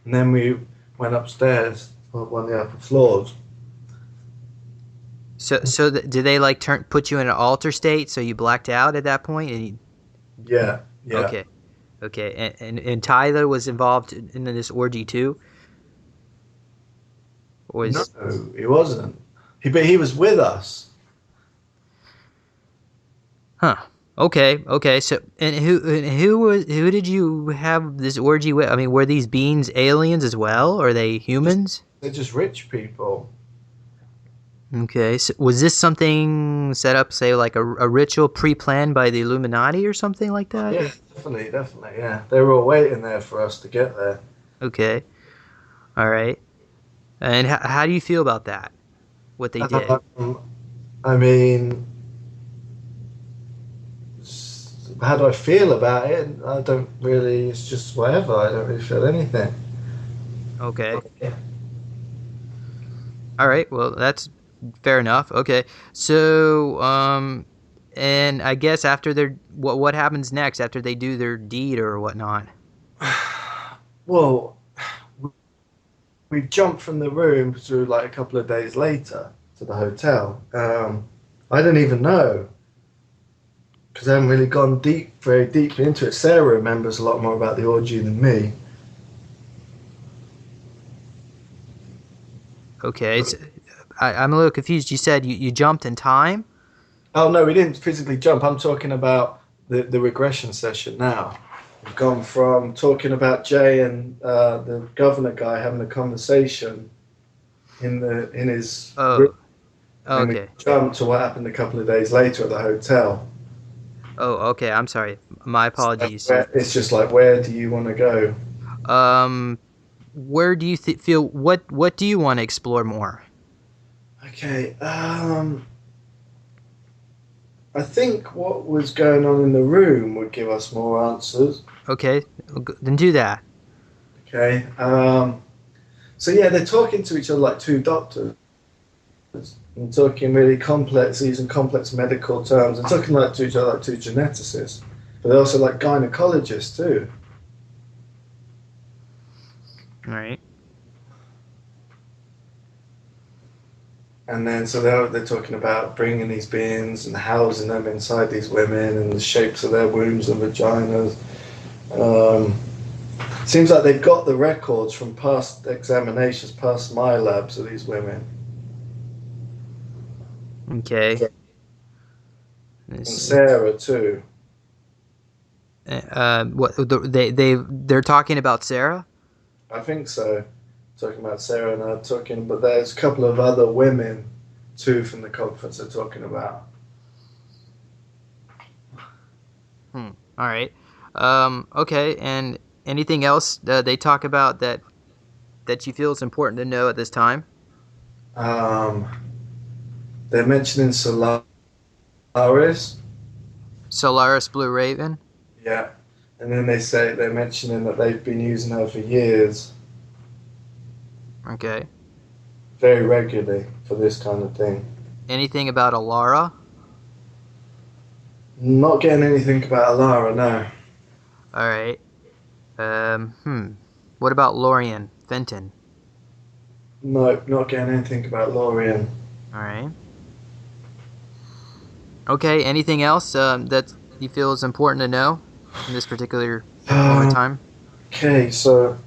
and then we went upstairs up on the upper floors. So did they like put you in an alter state so you blacked out at that point? And Yeah. Okay. And Tyler was involved in this orgy too? No, he wasn't. But he was with us. Huh. Okay. So who did you have this orgy with? I mean, were these beings aliens as well? Or are they humans? They're just rich people. Okay, so was this something set up, say, like a ritual pre-planned by the Illuminati or something like that? Yeah, definitely, yeah. They were all waiting there for us to get there. Okay, all right. And how do you feel about that, what they did? I mean, how do I feel about it? I don't really, it's just whatever. I don't really feel anything. Okay. All right, well, that's fair enough. Okay, so, and I guess after what happens next after they do their deed or whatnot? Well, we jumped from the room to like a couple of days later to the hotel. I don't even know because I haven't really gone very deeply into it. Sarah remembers a lot more about the orgy than me. Okay, I'm a little confused. You said you jumped in time? Oh no, we didn't physically jump. I'm talking about the regression session now. We've gone from talking about Jay and the governor guy having a conversation in his room, and okay. we jumped to what happened a couple of days later at the hotel. Oh, okay. I'm sorry. My apologies. It's just like, where do you want to go? Where do you feel? What do you want to explore more? Okay. I think what was going on in the room would give us more answers. Okay, then do that. Okay. So yeah, they're talking to each other like two doctors and talking really complex, using complex medical terms and talking like to each other like two geneticists. But they're also like gynecologists too. All right. And then so they're talking about bringing these beings and housing them inside these women and the shapes of their wombs and vaginas. Seems like they've got the records from past examinations, past Milabs of these women. Okay. And Sarah too. What they're talking about Sarah? I think so. Talking about Sarah and I talking, but there's a couple of other women too from the conference they're talking about. All right. Okay. And anything else they talk about that you feel is important to know at this time? They're mentioning Solaris. Solaris Blue Raven? Yeah. And then they're mentioning that they've been using her for years, Okay. very regularly for this kind of thing. Anything about Alara? Not getting anything about Alara, no. Alright. What about Lorian Fenton? No, not getting anything about Lorian. Alright. Okay, anything else that you feel is important to know in this particular moment in time? Okay, so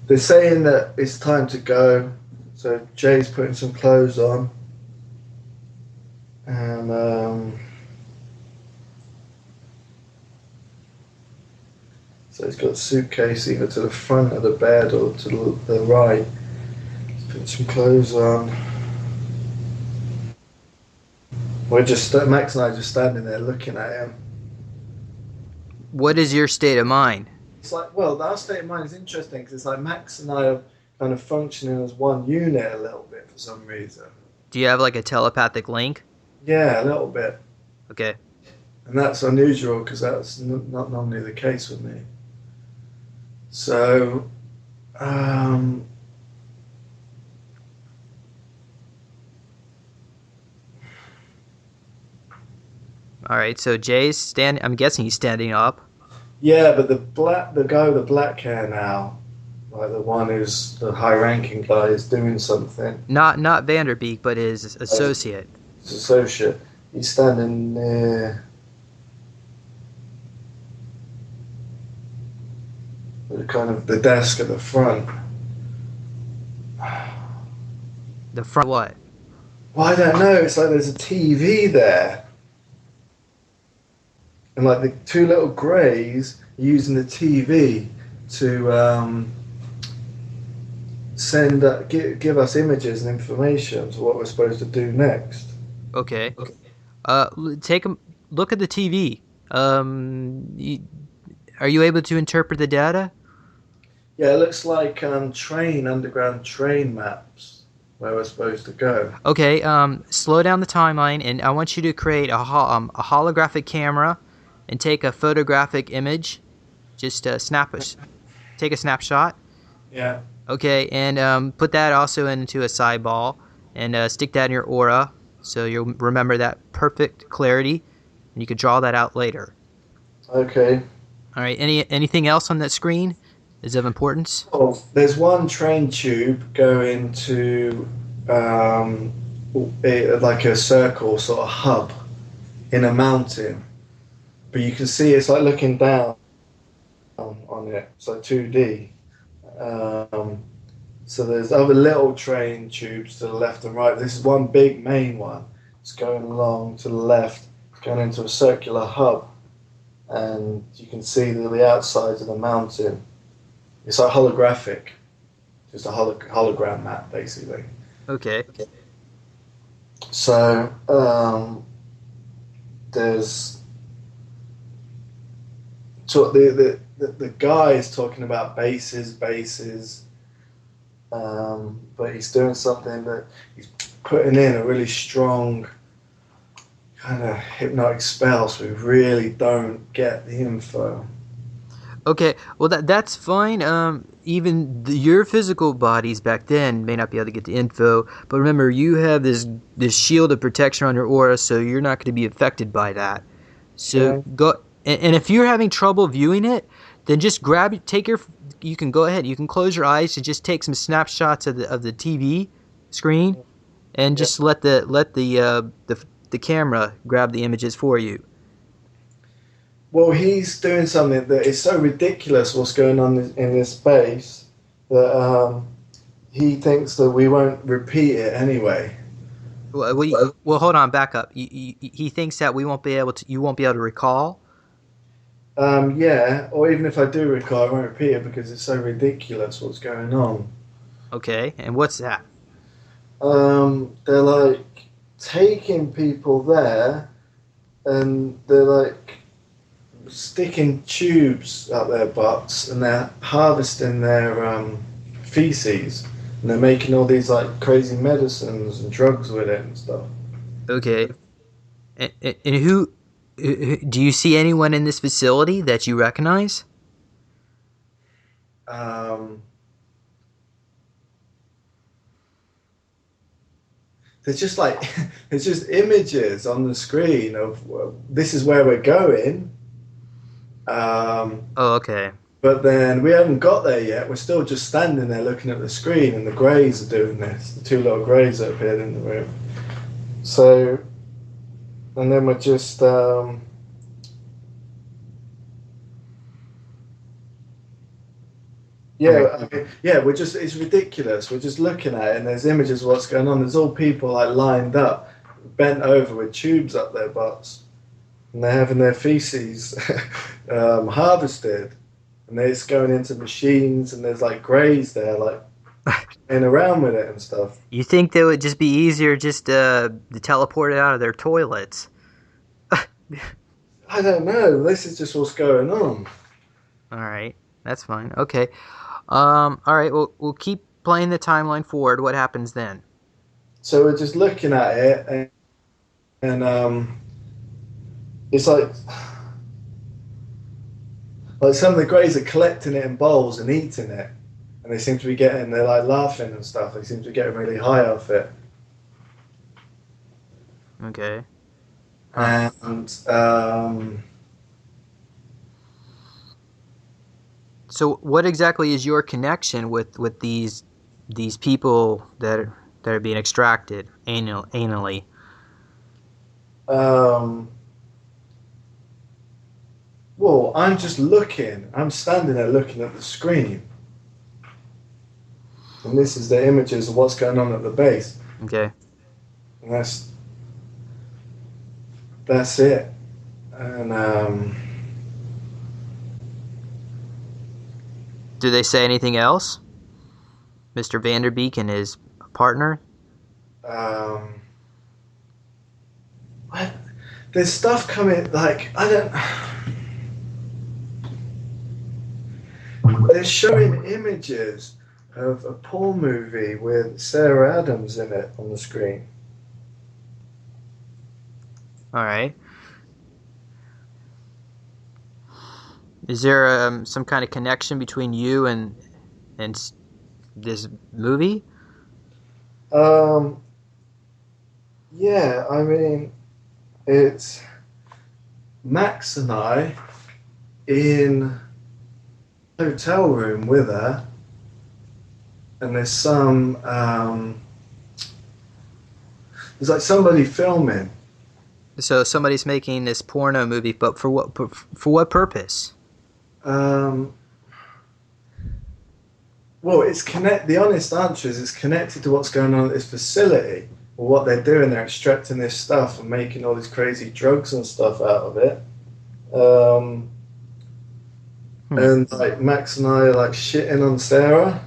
they're saying that it's time to go. So Jay's putting some clothes on, and so he's got a suitcase either to the front of the bed or to the right. He's putting some clothes on. Max and I are just standing there looking at him. What is your state of mind? It's like, well, our state of mind is interesting because it's like Max and I are kind of functioning as one unit a little bit for some reason. Do you have like a telepathic link? Yeah, a little bit. Okay. And that's unusual because that's not normally the case with me. So, All right. So Jay's stand. I'm guessing he's standing up. yeah, but the guy with the black hair now, like the one who's the high-ranking guy, is doing something. Not Vanderbeek, but his associate. His associate. He's standing near the desk at the front. The front what? Well, I don't know. It's like there's a TV there. And like the two little greys are using the TV to give us images and information to what we're supposed to do next. Okay. Take a look at the TV. Are you able to interpret the data? Yeah, it looks like underground train maps where we're supposed to go. Okay. Slow down the timeline, and I want you to create a holographic camera, and take a photographic image. Just take a snapshot. Yeah. Okay, and put that also into a sideball, and stick that in your aura, so you'll remember that perfect clarity, and you can draw that out later. Okay. All right. Anything else on that screen is of importance? Oh, there's one train tube going to like a circle sort of hub in a mountain, but you can see it's like looking down on it. It's like 2D. So there's other little train tubes to the left and right. This is one big main one. It's going along to the left, going into a circular hub, and you can see the outsides of the mountain. It's like holographic, just a hologram map, basically. Okay. So there's the guy is talking about bases, but he's doing something that he's putting in a really strong kind of hypnotic spell, so we really don't get the info. Okay, well that's fine. Even your physical bodies back then may not be able to get the info, but remember you have this shield of protection on your aura, so you're not going to be affected by that. So Okay. go, and if you're having trouble viewing it, then just you can go ahead. You can close your eyes and just take some snapshots of the TV screen, and just let the camera grab the images for you. Well, he's doing something that is so ridiculous what's going on in this space that he thinks that we won't repeat it anyway. Well, hold on, back up. He thinks that you won't be able to recall. Yeah, or even if I do recall, I won't repeat it because it's so ridiculous what's going on. Okay, and what's that? They're like taking people there and they're like sticking tubes up their butts and they're harvesting their feces and they're making all these like crazy medicines and drugs with it and stuff. Okay. And do you see anyone in this facility that you recognize? Um, there's just like there's just images on the screen of this is where we're going. Um, Oh, okay. but then we haven't got there yet. We're still just standing there looking at the screen, and the greys are doing this. The two little greys that appeared in the room. So, and then we're just Okay. yeah, I mean, yeah, we're just, it's ridiculous. We're just looking at it and there's images of what's going on. There's all people like lined up, bent over with tubes up their butts, and they're having their feces harvested. And they're just going into machines and there's like greys there, like playing around with it and stuff. You think they would just be easier just to teleport it out of their toilets? I don't know. This is just what's going on. All right, that's fine. Okay. All right. We'll keep playing the timeline forward. What happens then? So we're just looking at it and it's like some of the greys are collecting it in bowls and eating it, and they seem to be getting, they're like laughing and stuff. They seem to be getting really high off it. Okay. Huh. And So, what exactly is your connection with these people that are being extracted anally? um, well, I'm just looking. I'm standing there looking at the screen, and this is the images of what's going on at the base, Okay. and that's it. And Do they say anything else, Mr. Vanderbeek and his partner? um, what? There's stuff coming. Like I don't. They're showing images of a porn movie with Sarah Adams in it on the screen. All right. Is there some kind of connection between you and this movie? Um, yeah, I mean, it's Max and I in a hotel room with her, and there's like somebody filming. So somebody's making this porno movie, but for what purpose? Um, well, it's connect. The honest answer is it's connected to what's going on at this facility, or what they're doing. They're extracting this stuff and making all these crazy drugs and stuff out of it. And like Max and I are like shitting on Sarah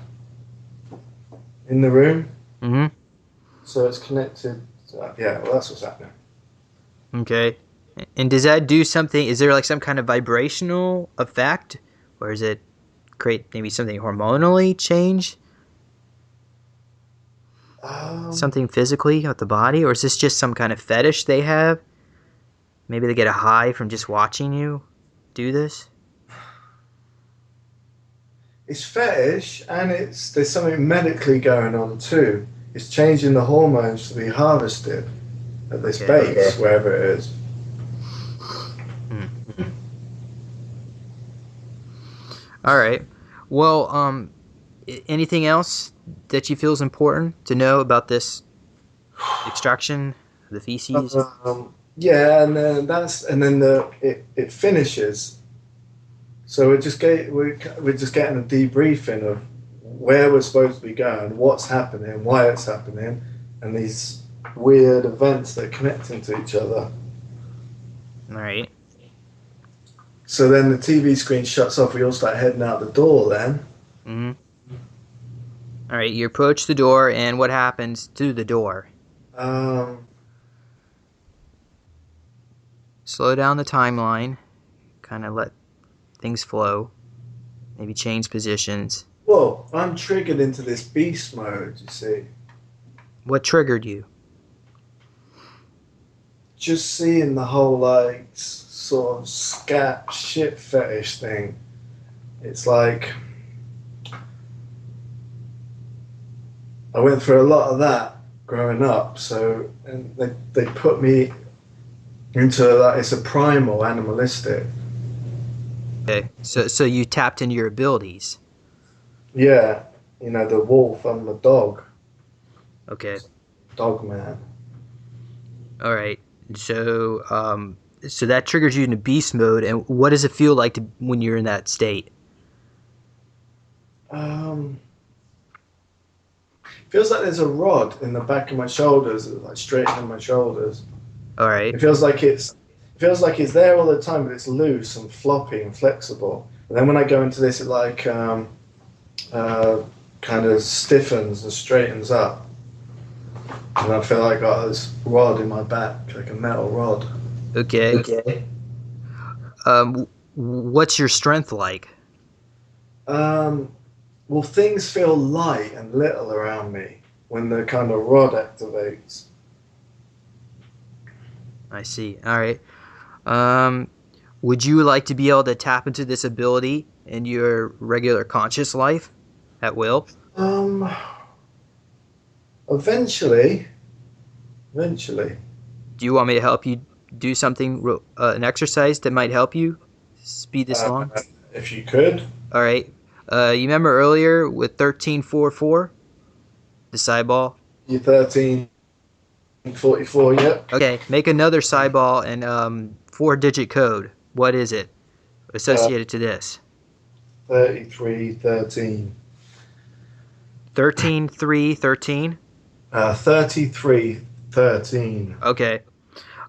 in the room. Mm-hmm. So it's connected. Yeah, well, that's what's happening. Okay. And does that do something? Is there like some kind of vibrational effect, or does it create maybe something hormonally change? Something physically with the body, or is this just some kind of fetish they have? Maybe they get a high from just watching you do this. It's fetish, and there's something medically going on too. It's changing the hormones to be harvested at this base, wherever it is. All right. Well, anything else that you feel is important to know about this extraction of the feces? Yeah, and then it finishes. So we're just getting a debriefing of where we're supposed to be going, what's happening, why it's happening, and these weird events that are connecting to each other. All right. So then the TV screen shuts off. We all start heading out the door then. Mm-hmm. All right. You approach the door, and what happens to the door? Slow down the timeline. Kind of let things flow. Maybe change positions. Well, I'm triggered into this beast mode, you see. What triggered you? Just seeing the whole, like, sort of scat shit fetish thing. It's like, I went through a lot of that growing up, so, and they put me into that, it's a primal, animalistic. Okay, so you tapped into your abilities. Yeah, you know, the wolf, I'm the dog. Okay, Dog man. all right. So so that triggers you into beast mode, and what does it feel like when you're in that state? Um, Feels like there's a rod in the back of my shoulders, like straightening my shoulders. All right. It feels like it's there all the time, but it's loose and floppy and flexible. And then when I go into this, it like kind of stiffens and straightens up, and I feel like I got this rod in my back, like a metal rod. Okay. Okay. What's your strength like? Um, well, things feel light and little around me when the kind of rod activates. I see. All right. Um, would you like to be able to tap into this ability in your regular conscious life at will? Um, eventually, eventually. Do you want me to help you do something, an exercise that might help you speed this Uh, along? if you could. All right. You remember earlier with 1344, the side ball? You're 1344, yep. Okay, make another side ball and 4-digit code. What is it associated to this? 3313. 13313. 3313. Okay.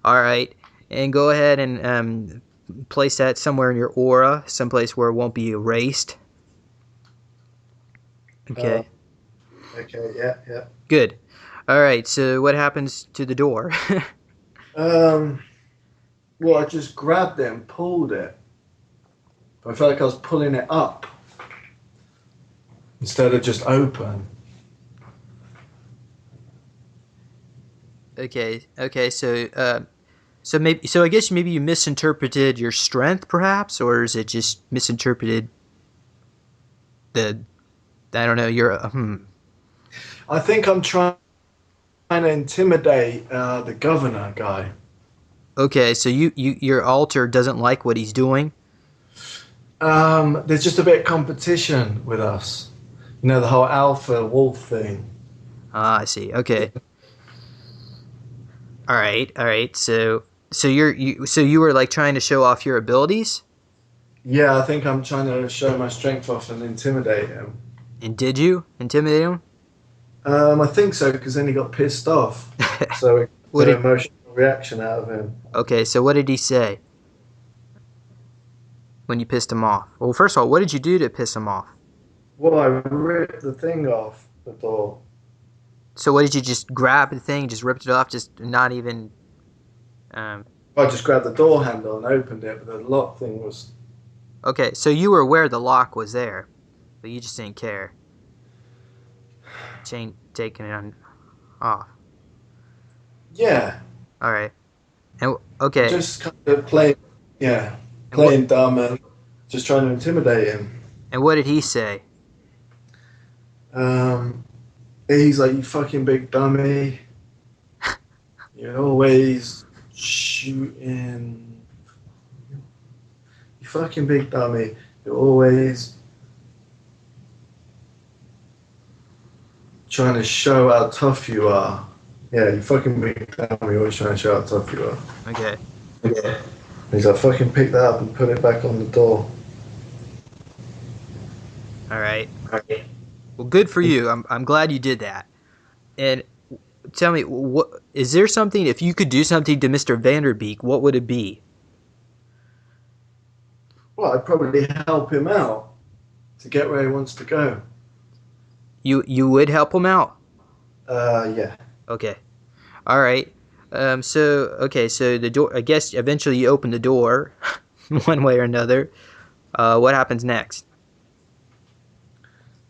All right. And go ahead and place that somewhere in your aura, someplace where it won't be erased. Uh, Okay. okay, yeah, yeah. Good. All right. So what happens to the door? Um, well, I just grabbed it and pulled it. I felt like I was pulling it up instead of just open. Okay. Okay. So I guess maybe you misinterpreted your strength, perhaps, or is it just misinterpreted the? I don't know. I think I'm trying to intimidate the governor guy. Okay. So your alter doesn't like what he's doing. There's just a bit of competition with us. You know, the whole alpha wolf thing. Ah, I see. Okay. All right. All right. So you were like trying to show off your abilities, Yeah, I think I'm trying to show my strength off and intimidate him. and did you intimidate him? I think so, because then he got pissed off. So it What got an did? emotional reaction out of him. Okay. So what did he say when you pissed him off? Well, first of all, what did you do to piss him off? Well, I ripped the thing off the door. So what did you just grab the thing, just ripped it off, just not even? Um, I just grabbed the door handle and opened it, but the lock thing was. okay. So you were aware the lock was there, but you just didn't care. Taking it off. Yeah, All right. And okay. just kind of playing, yeah, And what? playing dumb and just trying to intimidate him. And what did he say? Um, he's like, "You fucking big dummy. You're always shooting. You fucking big dummy. You're always trying to show how tough you are. Yeah, you fucking big dummy. You're always trying to show how tough you are." Okay. Yeah. He's like, "Fucking pick that up and put it back on the door." All right. Okay. Well, good for you. I'm glad you did that. And tell me, what is there something? If you could do something to Mr. Vanderbeek, what would it be? Well, I'd probably help him out to get where he wants to go. You would help him out. Yeah. Okay. All right. So the door. I guess eventually you open the door, one way or another. What happens next?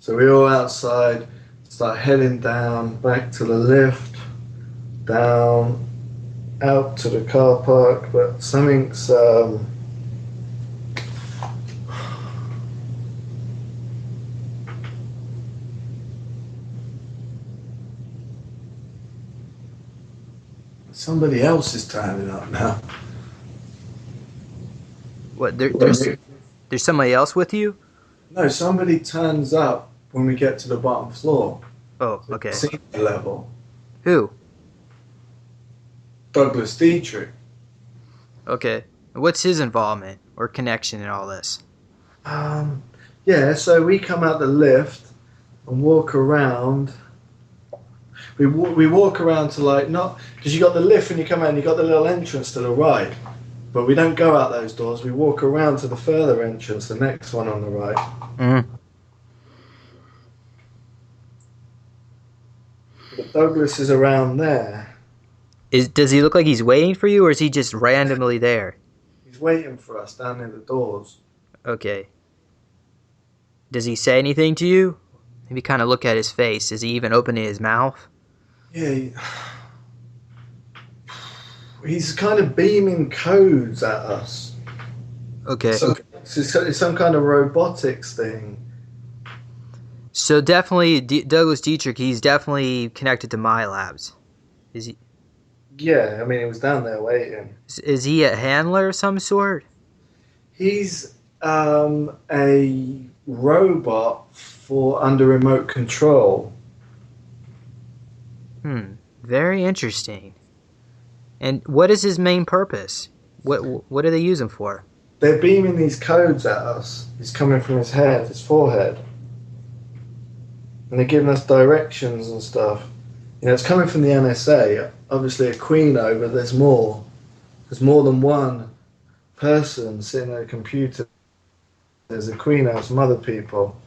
So we're all outside, start heading down, back to the lift, down, out to the car park, but something's somebody else is turning up now. What? There's somebody else with you? No, somebody turns up when we get to the bottom floor. Oh, So okay. senior level. Who? Douglas Dietrich. Okay. What's his involvement or connection in all this? Yeah, so we come out the lift and walk around. We walk around to like, not because you got the lift when you come out and you got the little entrance to the right, but we don't go out those doors. We walk around to the further entrance, the next one on the right. Mm-hmm. But Douglas is around there. Does he look like he's waiting for you, or is he just randomly there? He's waiting for us down near the doors. Okay. Does he say anything to you? Maybe kind of look at his face. Is he even opening his mouth? Yeah, he's kind of beaming codes at us. Okay. So it's some kind of robotics thing. So definitely, Douglas Dietrich, he's definitely connected to Milabs. Is he? Yeah, I mean, he was down there waiting. Is he a handler of some sort? He's a robot for under remote control. Very interesting. And what is his main purpose? What do they use him for? They're beaming these codes at us. It's coming from his head, his forehead. And they're giving us directions and stuff. You know, it's coming from the NSA. Obviously a Quino, but there's more. There's more than one person sitting at a computer. There's a Quino, some other people.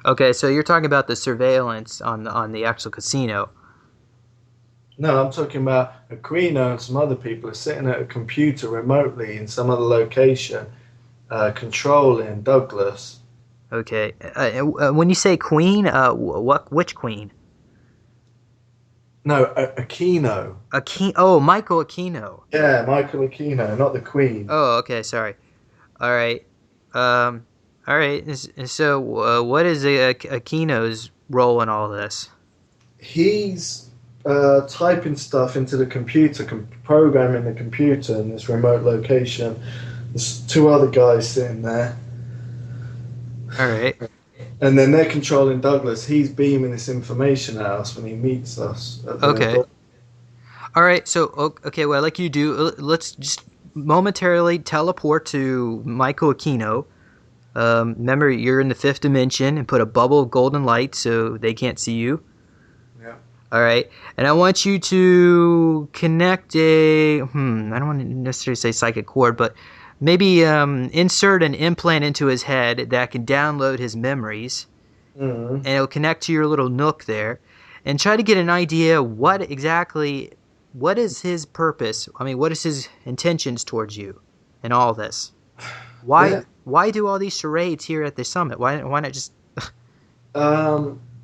Okay, so you're talking about the surveillance on the actual casino. No, I'm talking about a Quino and some other people are sitting at a computer remotely in some other location, controlling Douglas. Okay, when you say queen, which queen? No, Aquino. Oh, Michael Aquino. Yeah, Michael Aquino, not the Queen. Oh, okay, sorry. All right. All right. So, what is Aquino's role in all this? He's typing stuff into the computer, programming the computer in this remote location. There's two other guys sitting there. All right. And then they're controlling Douglas. He's beaming this information at us when he meets us. Okay. All right. So, okay, well, like you do, let's just momentarily teleport to Michael Aquino. Remember, you're in the fifth dimension, and put a bubble of golden light so they can't see you. Yeah. All right. And I want you to connect I don't want to necessarily say psychic cord, but maybe insert an implant into his head that can download his memories, and it'll connect to your little nook there, and try to get an idea what is his purpose? I mean, what is his intentions towards you in all this? Why do all these charades here at the summit? Why not just...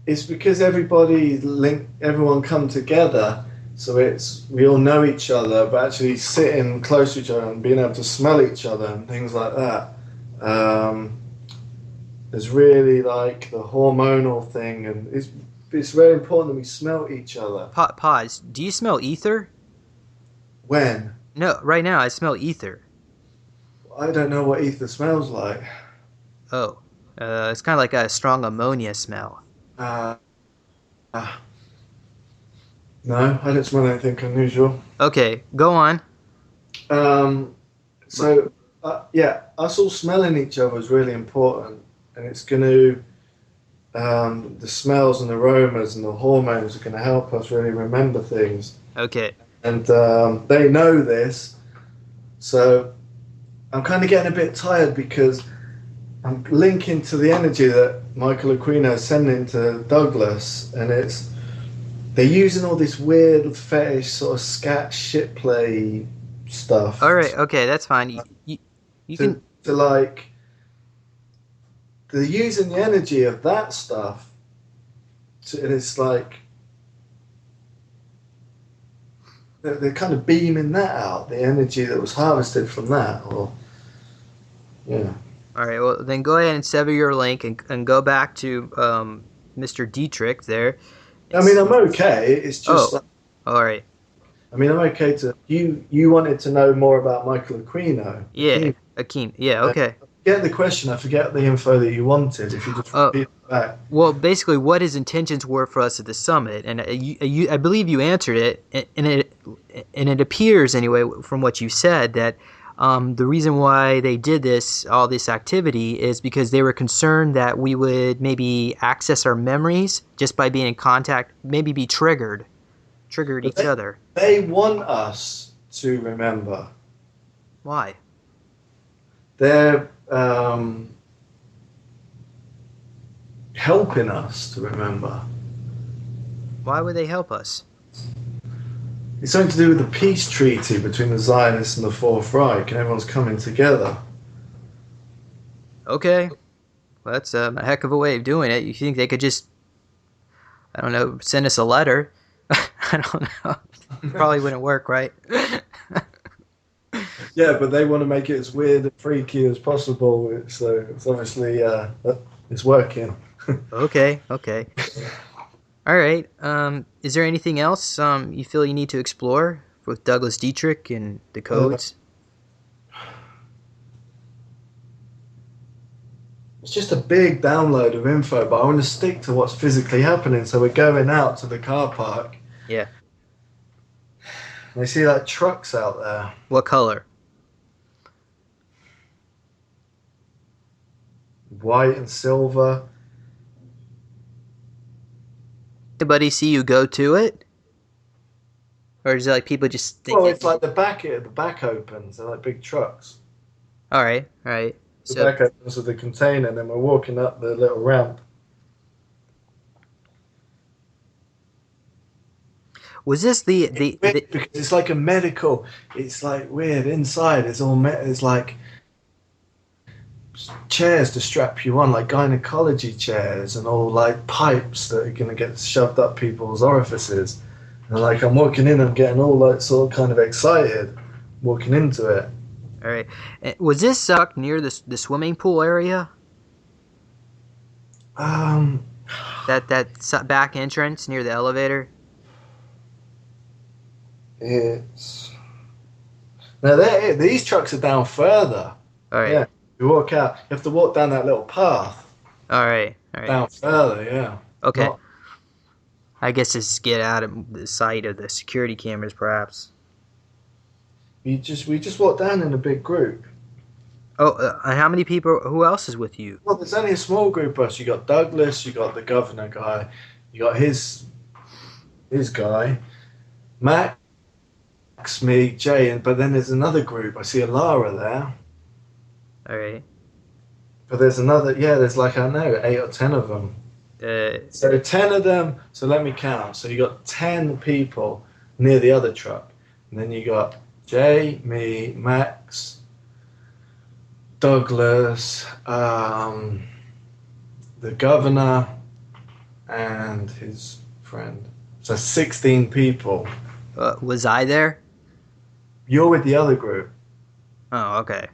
It's because everyone come together, so we all know each other, but actually sitting close to each other and being able to smell each other and things like that. There's really like the hormonal thing, and it's very important that we smell each other. Pause. Do you smell ether? When? No, right now I smell ether. I don't know what ether smells like. Oh, it's kind of like a strong ammonia smell. No, I don't smell anything unusual. Okay, go on. So, us all smelling each other is really important, and it's going to, the smells and aromas and the hormones are going to help us really remember things. Okay. And they know this, so I'm kind of getting a bit tired because I'm linking to the energy that Michael Aquino is sending to Douglas, and they're using all this weird fetish sort of scat shit play stuff. All right. Okay, that's fine. You can to like they're using the energy of that stuff. It's like they're kind of beaming that out, the energy that was harvested from that, or yeah. All right, well, then go ahead and sever your link and go back to Mr. Dietrich there. I mean, I'm okay. It's just like, all right. I mean, I'm okay to you wanted to know more about Michael Aquino. Yeah, Akeem. Yeah, okay. Get the question. I forget the info that you wanted. If you just repeat it back. Well, basically, what his intentions were for us at the summit, and I believe you answered it, and it appears anyway from what you said that the reason why they did all this activity, is because they were concerned that we would maybe access our memories just by being in contact, maybe be triggered each other. They want us to remember. Why? They're helping us to remember. Why would they help us? It's something to do with the peace treaty between the Zionists and the Fourth Reich, and everyone's coming together. Okay. Well, that's a heck of a way of doing it. You think they could just, I don't know, send us a letter? I don't know. Probably wouldn't work, right? Yeah, but they want to make it as weird and freaky as possible. So it's obviously it's working. Okay. All right. Is there anything else you feel you need to explore with Douglas Dietrich and the codes? It's just a big download of info, but I want to stick to what's physically happening. So we're going out to the car park. Yeah. I see like trucks out there. What color? White and silver. Anybody see you go to it? Or is it like people just think? Well, it's like the back opens. They're like big trucks. All right. The back opens with the container, and then we're walking up the little ramp. Was this the because it's like a medical? It's like weird inside. It's all it's like chairs to strap you on, like gynecology chairs, and all like pipes that are gonna get shoved up people's orifices. And like I'm walking in, I'm getting all like sort of kind of excited, walking into it. All right. Was this near the swimming pool area? That back entrance near the elevator. It's now these trucks are down further. All right. Yeah, you walk out. You have to walk down that little path. All right. Down further, yeah. Okay. I guess just get out of the sight of the security cameras, perhaps. We just walked down in a big group. Oh, how many people? Who else is with you? Well, there's only a small group of us. You got Douglas, you got the governor guy, you got his guy, Max, me, Jay, but then there's another group. I see a Lara there. All right. But there's another. Yeah, there's like I don't know 8 or 10 of them. So 10 of them. So let me count. So you got 10 people near the other truck, and then you got Jay, me, Max, Douglas, the governor, and his friend. So 16 people. Was I there? You're with the other group. Oh, okay.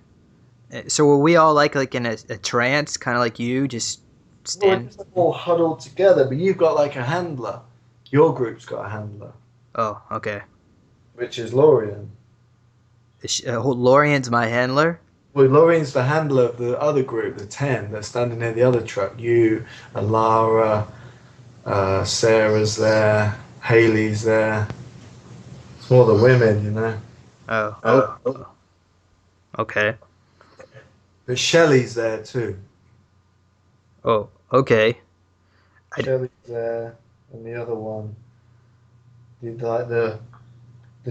So were we all like in a trance, kind of like you, just stand? We're just all huddled together, but you've got like a handler. Your group's got a handler. Oh, okay. Which is Lorian. Lorian's my handler? Well, Lorian's the handler of the other group, the 10. They're standing near the other truck. You, Lara, Sarah's there, Haley's there. It's more the women, you know. Oh. Okay. But Shelley's there too. Oh, okay. Shelley's there, and the other one, the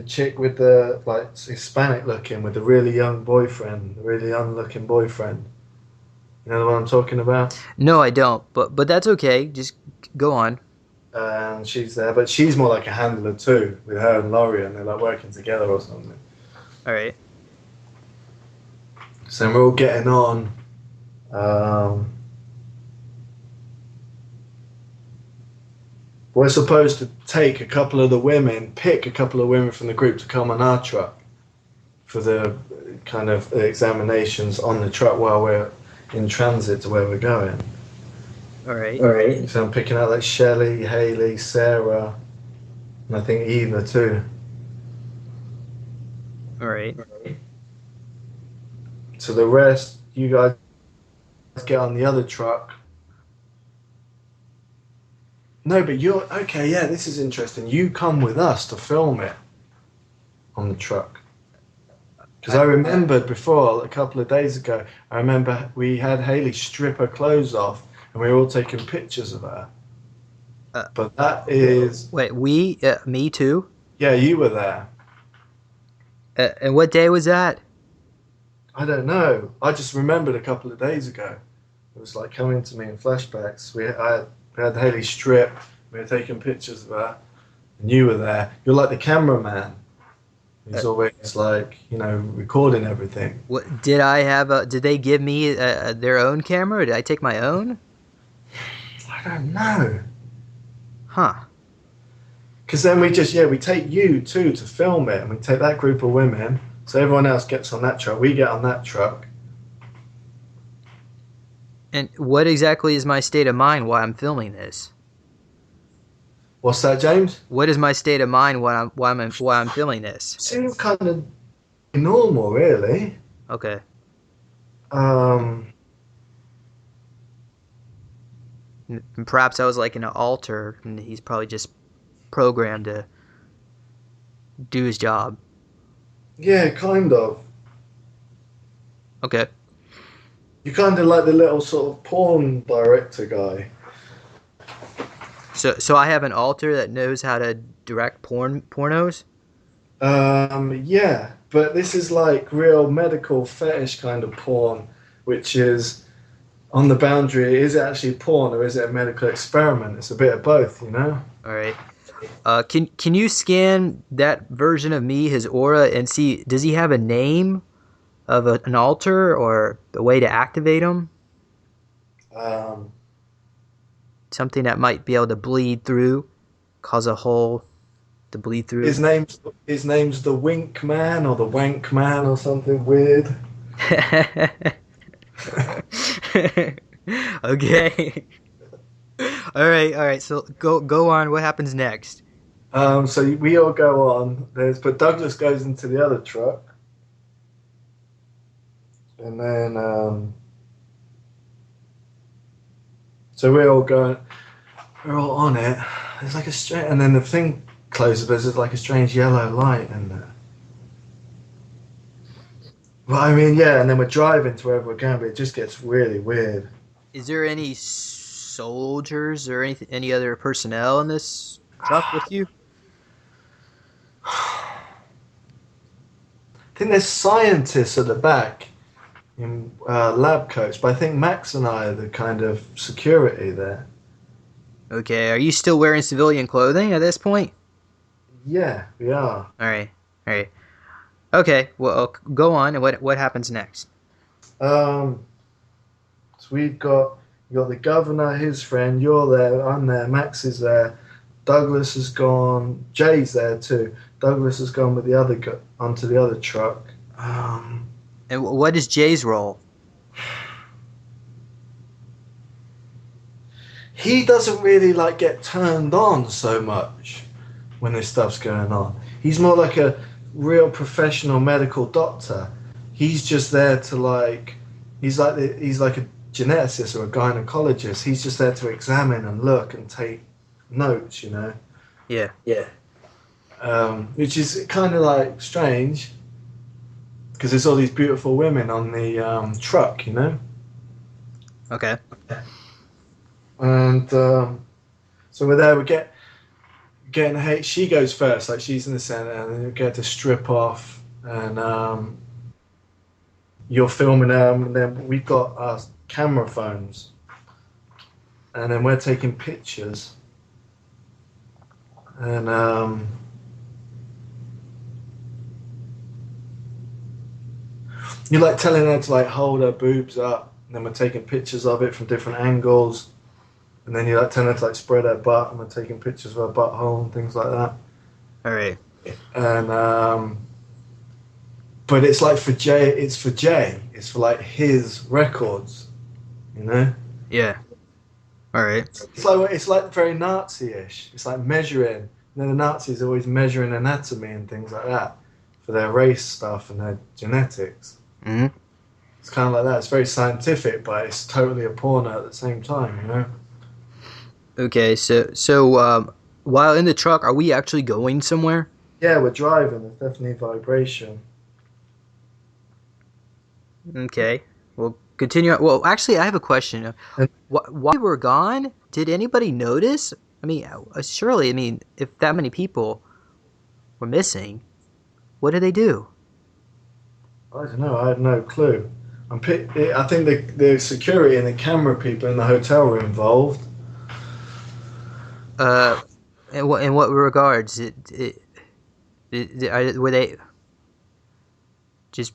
chick with the like Hispanic looking, with the really young boyfriend, the really young looking boyfriend. You know the one I'm talking about? No, I don't. But that's okay. Just go on. And she's there, but she's more like a handler too, with her and Laurie, and they're like working together or something. All right. So we're all getting on. we're supposed to take a couple of the women, pick a couple of women from the group to come on our truck for the kind of examinations on the truck while we're in transit to where we're going. All right. All right. So I'm picking out like Shelley, Haley, Sarah, and I think Eva too. All right. So the rest, you guys get on the other truck. No, but you're okay. Yeah, this is interesting. You come with us to film it on the truck. Because I remembered before, a couple of days ago, I remember we had Haley strip her clothes off and we were all taking pictures of her. But that is... Wait, me too? Yeah, you were there. And what day was that? I don't know. I just remembered a couple of days ago. It was like coming to me in flashbacks. We had Haley strip, we were taking pictures of her, and you were there. You're like the cameraman. He's always like, recording everything. What did I have? Did they give me their own camera? Or did I take my own? I don't know. Huh. Because then we take you too to film it, and we take that group of women. So everyone else gets on that truck. We get on that truck. And what exactly is my state of mind while I'm filming this? What's that, James? What is my state of mind while I'm filming this? Seems kind of normal, really. Okay. Perhaps I was like in an altar, and he's probably just programmed to do his job. Yeah, kind of. Okay. You're kind of like the little sort of porn director guy. So I have an altar that knows how to direct pornos? Yeah, but this is like real medical fetish kind of porn, which is on the boundary. Is it actually porn or is it a medical experiment? It's a bit of both, you know? All right. Can you scan that version of me, his aura, and see, does he have a name of an altar or a way to activate him? Something that might be able to bleed through, cause a hole to bleed through. His name's the Wink Man or the Wank Man or something weird. Okay. All right. So go on. What happens next? So we all go on. But Douglas goes into the other truck, and then so we're all on it. There's like and then the thing closes. There's like a strange yellow light in there. Well, I mean, yeah, and then we're driving to wherever we're going, but it just gets really weird. Is there any soldiers or any other personnel in this truck with you? I think there's scientists at the back in lab coats, but I think Max and I are the kind of security there. Okay, are you still wearing civilian clothing at this point? Yeah, we are. All right. Okay, well, go on, and what happens next? So you got the governor, his friend, you're there, I'm there, Max is there, Douglas has gone, Jay's there too. Douglas has gone with the other onto the other truck. And what is Jay's role? He doesn't really like get turned on so much when this stuff's going on. He's more like a real professional medical doctor. He's just there to he's like a geneticist or a gynecologist. He's just there to examine and look and take notes, you know. Yeah. Which is kind of like strange because there's all these beautiful women on the truck, you know. Okay. And so we're there. Getting she goes first, like she's in the center, and then you get to strip off, and you're filming them, and then we've got our camera phones, and then we're taking pictures, and you're like telling her to like hold her boobs up, and then we're taking pictures of it from different angles, and then you like tend to like spread her butt, and we're taking pictures of her butthole and things like that. All right. And but it's like for Jay, it's for like his records, you know. Yeah. All right. It's like very Nazi-ish. It's like measuring. You know, the Nazis are always measuring anatomy and things like that for their race stuff and their genetics. Hmm. It's kind of like that. It's very scientific, but it's totally a porno at the same time, you know. Okay. So while in the truck, are we actually going somewhere? Yeah, we're driving. There's definitely vibration. Okay. Well, continue. Well, actually, I have a question. And, While we were gone, did anybody notice? I mean, surely, I mean, if that many people were missing, what did they do? I don't know. I had no clue. I think the security and the camera people in the hotel were involved. Uh, in what regards? Were they just?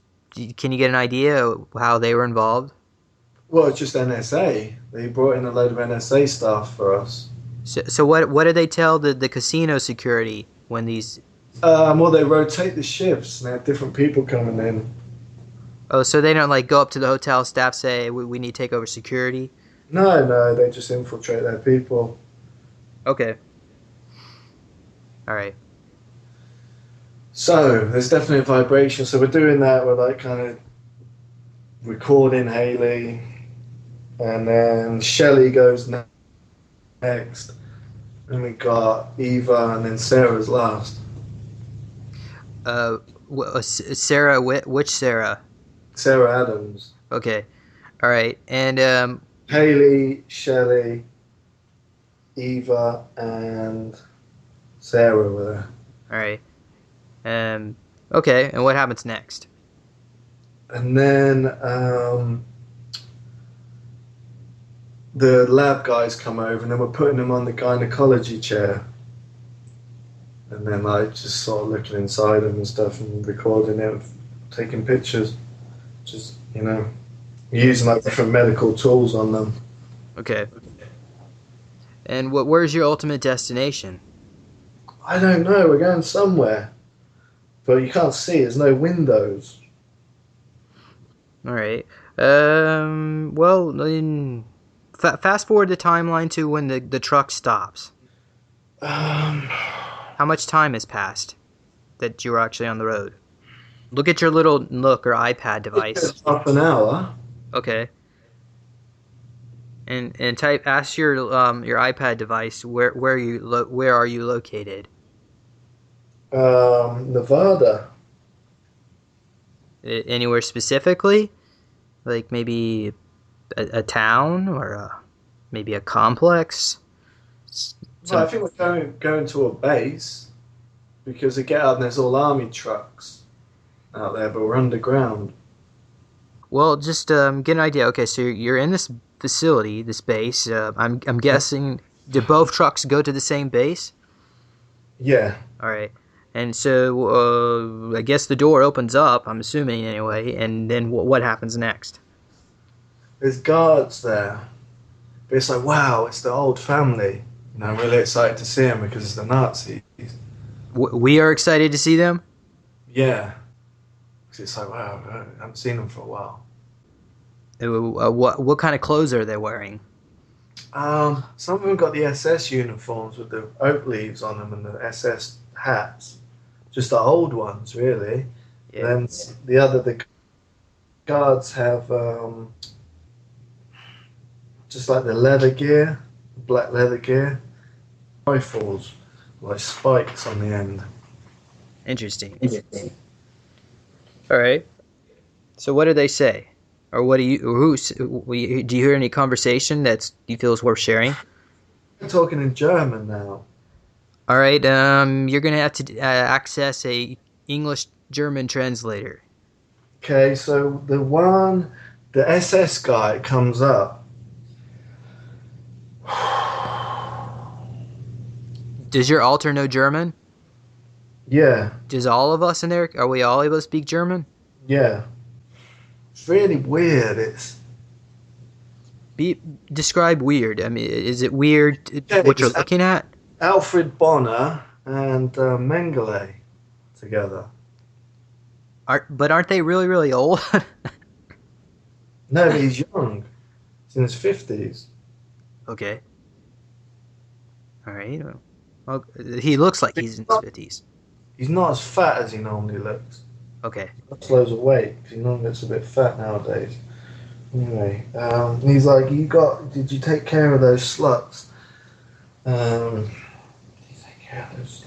Can you get an idea of how they were involved? Well, it's just NSA. They brought in a load of NSA staff for us. So what did they tell the casino security when these? Well, they rotate the shifts and they have different people coming in. Oh, so they don't like go up to the hotel staff, say we need to take over security. No, they just infiltrate their people. Okay. All right. So there's definitely a vibration. So we're doing that. We're like kind of recording Haley, and then Shelley goes next, and we got Eva, and then Sarah's last. Sarah, which Sarah? Sarah Adams, Okay. All right. And Haley, Shelley, Eva, and Sarah were there. all right. Okay. And what happens next? And then the lab guys come over, and then we're putting them on the gynecology chair, and then like just sort of looking inside them and stuff, and recording it, taking pictures, just using like different medical tools on them. Okay. And where's your ultimate destination? I don't know. We're going somewhere, but you can't see. There's no windows. All right. Well, then fast forward the timeline to when the truck stops. How much time has passed that you were actually on the road? Look at your little Nook or iPad device. Half an hour. Okay. And ask your iPad device where are you located? Nevada. Anywhere specifically? Like maybe a town or maybe a complex? Well, I think we're going to a base because they get out and there's all army trucks out there, but we're underground. Well, just get an idea. Okay, so you're in this facility, this base. I'm guessing, did both trucks go to the same base? Yeah. All right. And so I guess the door opens up, I'm assuming anyway, and then what happens next? There's guards there. But it's like, wow, it's the old family. I'm really excited to see them because it's the Nazis. We are excited to see them? Yeah. Because it's like, wow, I haven't seen them for a while. What kind of clothes are they wearing? Some of them got the SS uniforms with the oak leaves on them and the SS hats. Just the old ones, really. Yeah. Then the guards have just like the leather gear, black leather gear, rifles, like spikes on the end. Interesting. All right. So what did they say? Or what do you hear any conversation that you feel is worth sharing? We're talking in German now. All right. You're gonna have to access a English-German translator. Okay, so the SS guy comes up. Does your alter know German? Yeah, Does all of us in there? Are we all able to speak German? yeah. It's really weird. Describe weird. I mean, is it weird what you're It's looking at? Alfred Bonner and Mengele together. But aren't they really, really old? No, but he's young. He's in his 50s. Okay. All right. Well, he looks like he's in his 50s. He's not as fat as he normally looks. Okay. That's loads of weight because he normally looks a bit fat nowadays. Anyway, he's like, did you take care of those sluts? Did you take care of those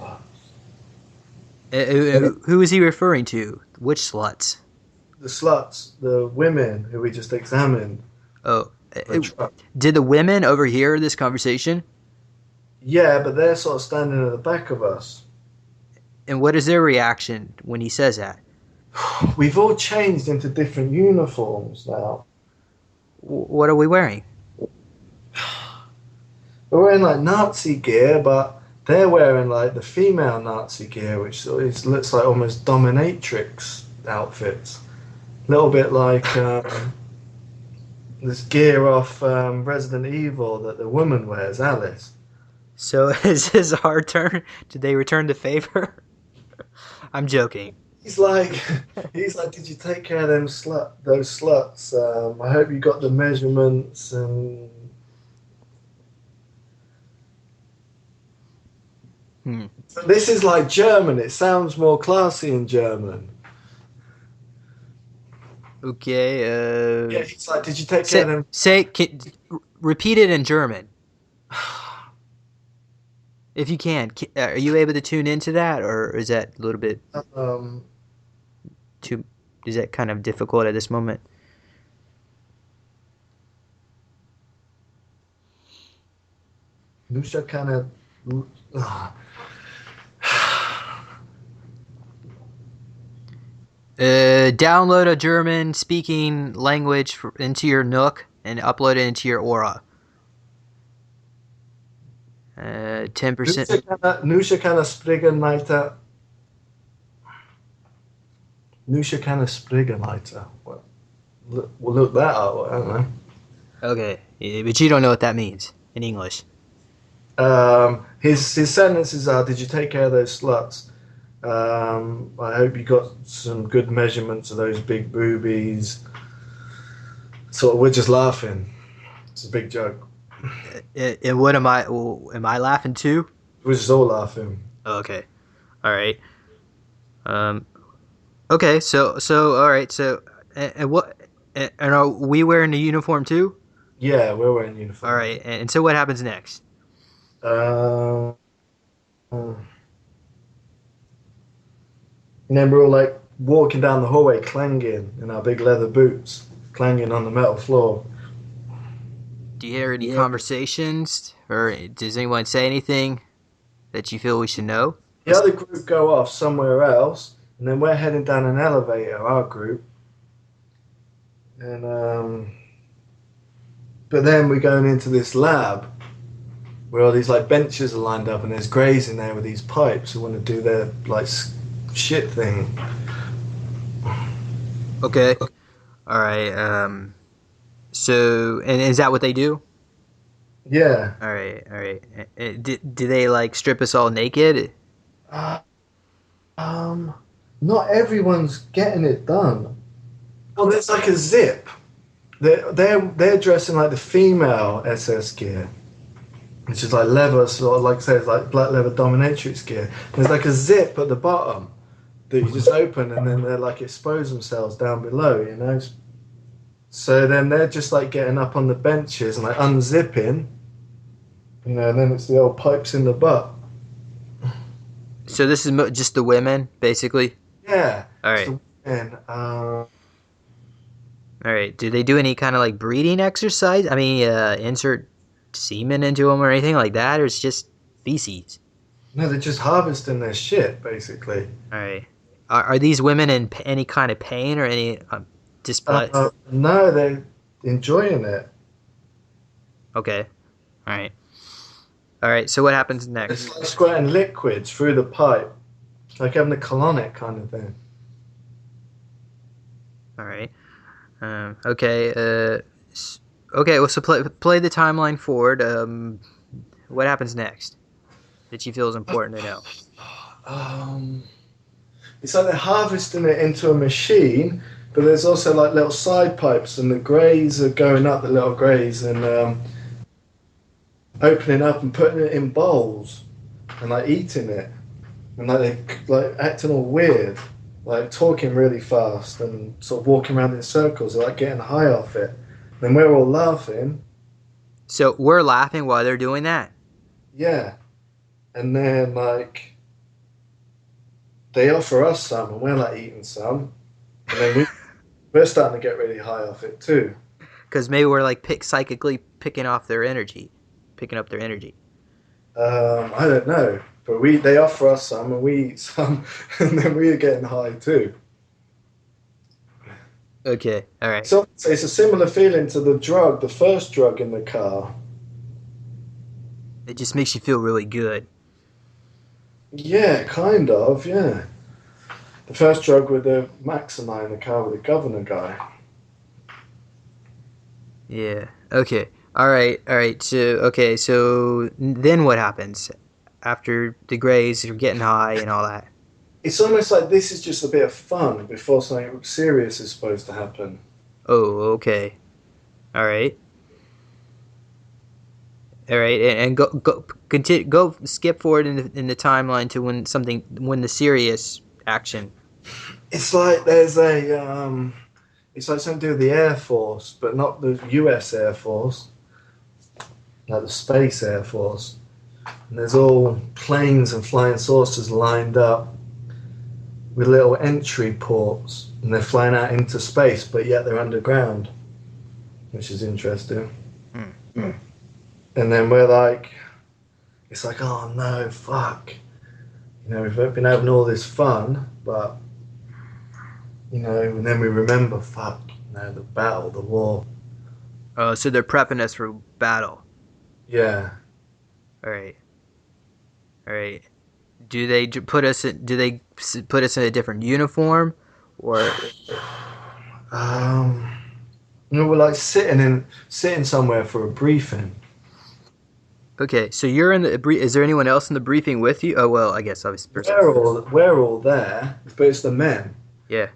sluts? Who is he referring to? Which sluts? The sluts, the women who we just examined. Oh, The truck. did the women overhear this conversation? Yeah, but they're sort of standing at the back of us. And what is their reaction when he says that? We've all changed into different uniforms now. What are we wearing? We're wearing like Nazi gear, but they're wearing like the female Nazi gear, which sort of looks like almost dominatrix outfits. A little bit like this gear off Resident Evil that the woman wears, Alice. So is this our turn? Did they return the favor? I'm joking. He's like, did you take care of those sluts? I hope you got the measurements and. So this is like German. It sounds more classy in German. Okay. Yeah, he's like, did you take care of them? Repeat it in German. If you can, are you able to tune into that, or is that a little bit too? Is that kind of difficult at this moment? Lucia kind of. Download a German-speaking language into your Nook and upload it into your Aura. 10%. Nusha kind of sprigen weiter. Nusha kind of sprigen weiter. We'll look that up. I don't know. Okay, but you don't know what that means in English. His sentences are: did you take care of those sluts? I hope you got some good measurements of those big boobies. So we're just laughing. It's a big joke. And what am I laughing too? We're just all laughing. Okay, all right. Okay, so all right. So and what? And are we wearing the uniform too? Yeah, we're wearing uniform. All right. And so what happens next? And then we're all like walking down the hallway, clanging in our big leather boots, clanging on the metal floor. Do you hear any conversations, or does anyone say anything that you feel we should know? The other group go off somewhere else, and then we're heading down an elevator, our group. And but then we're going into this lab where all these like benches are lined up, and there's greys in there with these pipes who want to do their like shit thing. Okay. All right. So, and is that what they do? Yeah. All right. Do they like strip us all naked? Not everyone's getting it done. Well, there's like a zip. They're dressed in like the female SS gear, which is like leather, sort of like say it's like black leather dominatrix gear. There's like a zip at the bottom that you just open, and then they like expose themselves down below, you know. So then they're just like getting up on the benches and like unzipping, you know, and then it's the old pipes in the butt. So this is just the women, basically? Yeah. All right. And all right. Do they do any kind of like breeding exercise? I mean, insert semen into them or anything like that, or it's just feces? No, they're just harvesting their shit, basically. All right. Are these women in any kind of pain or any display? No, they're enjoying it. Okay. All right. All right. So what happens next? It's like squirting liquids through the pipe, like having a colonic kind of thing. All right. Okay. Okay, well, so play the timeline forward. What happens next that you feel is important to know? Um, it's like they're harvesting it into a machine, but there's also like little side pipes, and the greys are going up the little greys and opening up and putting it in bowls and like eating it, and like they like acting all weird, like talking really fast and sort of walking around in circles, like getting high off it. Then we're all laughing, So we're laughing while they're doing that. yeah, and then like they offer us some, and we're like eating some, and then we're starting to get really high off it too. Because maybe we're like psychically picking off their energy, picking up their energy. I don't know, but they offer us some, and we eat some, and then we're getting high too. Okay, all right. So it's a similar feeling to the first drug in the car. It just makes you feel really good. Yeah, kind of, yeah. The first drug with the Maxima in the car with the governor guy. Yeah. Okay. All right. All right. So okay. So then what happens after the Greys are getting high and all that? It's almost like this is just a bit of fun before something serious is supposed to happen. Oh. Okay. All right. All right. And go continue. Go skip forward in the timeline to when the serious action. It's like it's like something to do with the Air Force, but not the US Air Force, like the Space Air Force. And there's all planes and flying saucers lined up with little entry ports, and they're flying out into space, but yet they're underground, which is interesting. Hmm. And then we're like, it's like, oh no, fuck. You know, we've been having all this fun, but, you know, and then we remember, fuck, you know, the battle, the war. Oh, so they're prepping us for battle. Yeah. All right. All right. Do they put us? Do they put us in a different uniform, or Um, you know, we're like sitting somewhere for a briefing. okay? So you're in the. Is there anyone else in the briefing with you? Oh well, I guess obviously. We're all there, but it's the men. Yeah.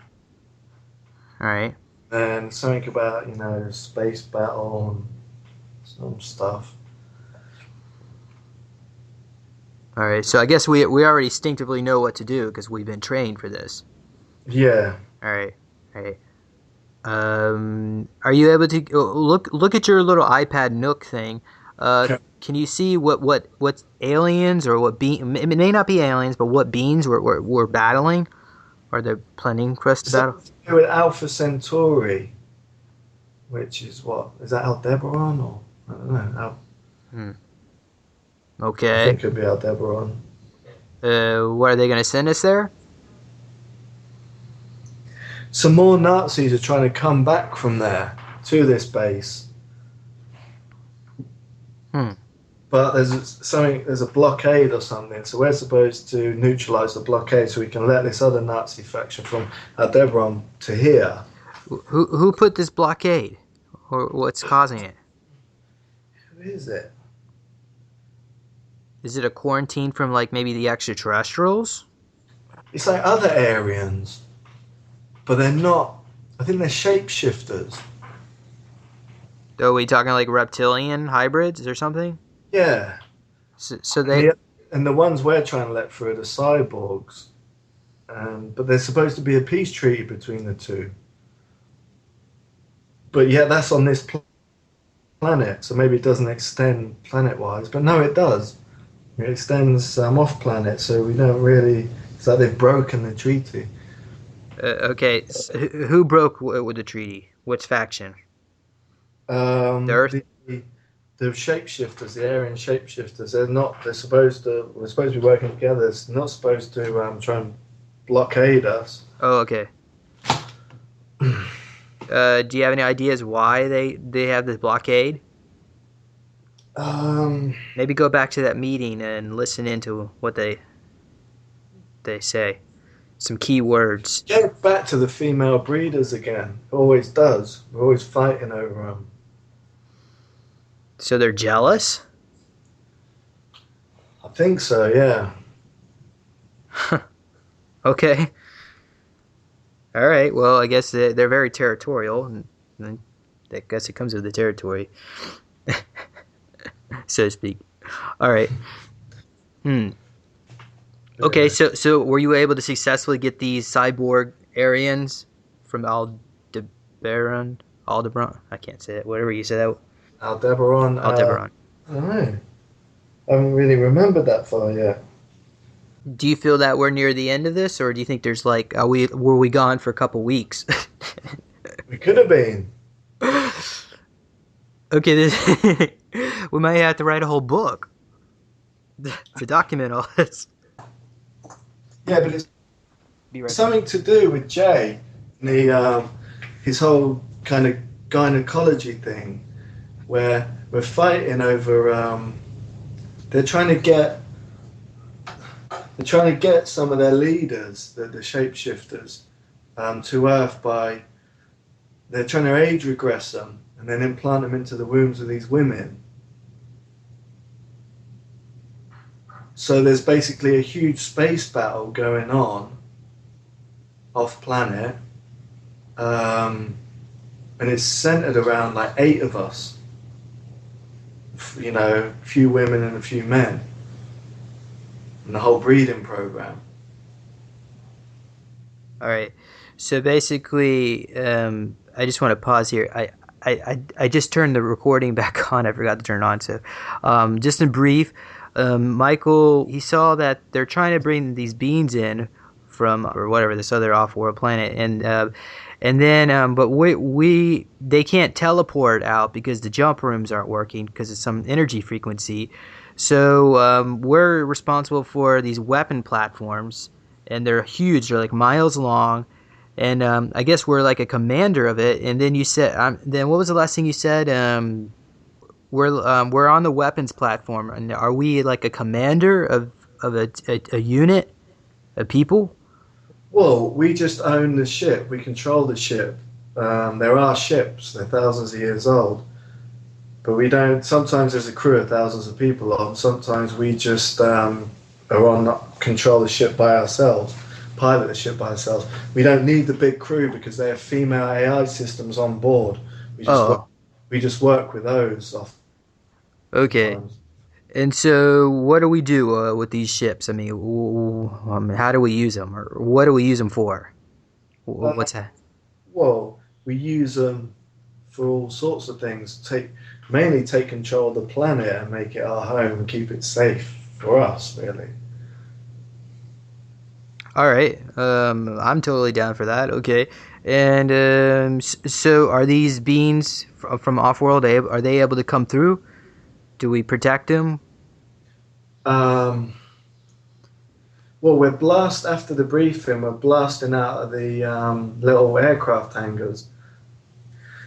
All right. And something about, you know, space battle and some stuff. All right. So I guess we already instinctively know what to do because we've been trained for this. Yeah. All right. All right. Are you able to look at your little iPad Nook thing? Okay. Can you see what aliens or what being? It may not be aliens, but what beings we're battling, or they're planning for us to battle? Something to do with Alpha Centauri, which is what? Is that Aldebaran or I don't know. Hmm. I Okay. think it could be Aldebaran. What are they going to send us there? Some more Nazis are trying to come back from there to this base. Hmm. But there's a blockade or something, so we're supposed to neutralize the blockade so we can let this other Nazi faction from Aldebaran to here. Who put this blockade, or what's causing it? Who is it? Is it a quarantine from like maybe the extraterrestrials? It's like other Aryans, but they're not. I think they're shapeshifters. Are we talking like reptilian hybrids or something? Yeah. So And they. the ones we're trying to let through are the cyborgs. But there's supposed to be a peace treaty between the two. But yeah, that's on this planet, so maybe it doesn't extend planet-wise. But no, it does. It extends off-planet, so we don't really. It's like they've broken the treaty. Okay, so who broke with the treaty? Which faction? The Earth. The shapeshifters, the Aryan shapeshifters, they're not. They're supposed to. We're supposed to be working together. It's not supposed to try and blockade us. Oh, okay. Do you have any ideas why they have this blockade? Um, Maybe go back to that meeting and listen into what they say. Some key words. Get back to the female breeders again. It always does. We're always fighting over them. So they're jealous? I think so, yeah. Okay. All right. Well, I guess they're very territorial, and I guess it comes with the territory, so to speak. All right. Hmm. Okay. Yeah. So were you able to successfully get these cyborg Aryans from Aldebaran? Aldebaran? I can't say it. Whatever you say that. Aldebaran, Aldebaran. I don't know. I haven't really remembered that far yet. Do you feel that we're near the end of this, or do you think there's like, were we gone for a couple weeks? We could have been. Okay, this we might have to write a whole book to document all this. Yeah, but it's Be right back. something to do with Jay, the his whole kind of gynecology thing, where we're fighting over. They're trying to get. They're trying to get some of their leaders, the shapeshifters, to Earth by. They're trying to age regress them and then implant them into the wombs of these women. So there's basically a huge space battle going on off planet, and it's centered around like 8 of us. You know, a few women and a few men, and the whole breeding program. All right. So basically, I just want to pause here. I just turned the recording back on. I forgot to turn it on. So, just in brief, Michael, he saw that they're trying to bring these beings in from or whatever this other off-world planet, and then but they can't teleport out because the jump rooms aren't working because it's some energy frequency. So we're responsible for these weapon platforms, and they're huge. They're like miles long, and I guess we're like a commander of it. And then you said, then what was the last thing you said? We're on the weapons platform, and are we like a commander of a unit of people? Well, we just own the ship. We control the ship. There are ships. They're thousands of years old. But we don't. Sometimes there's a crew of thousands of people on. Sometimes we just are on control the ship by ourselves, pilot the ship by ourselves. We don't need the big crew because they have female AI systems on board. Oh, We just work with those okay. oftentimes. And so, what do we do with these ships? I mean, how do we use them, or what do we use them for? Uh, What's that? well, we use them for all sorts of things. Mainly take control of the planet and make it our home and keep it safe for us, really. All right, I'm totally down for that. Okay, and so are these beings from off-world? Are they able to come through? Do we protect them? Um, well, we're blast after the briefing. We're blasting out of the little aircraft hangars.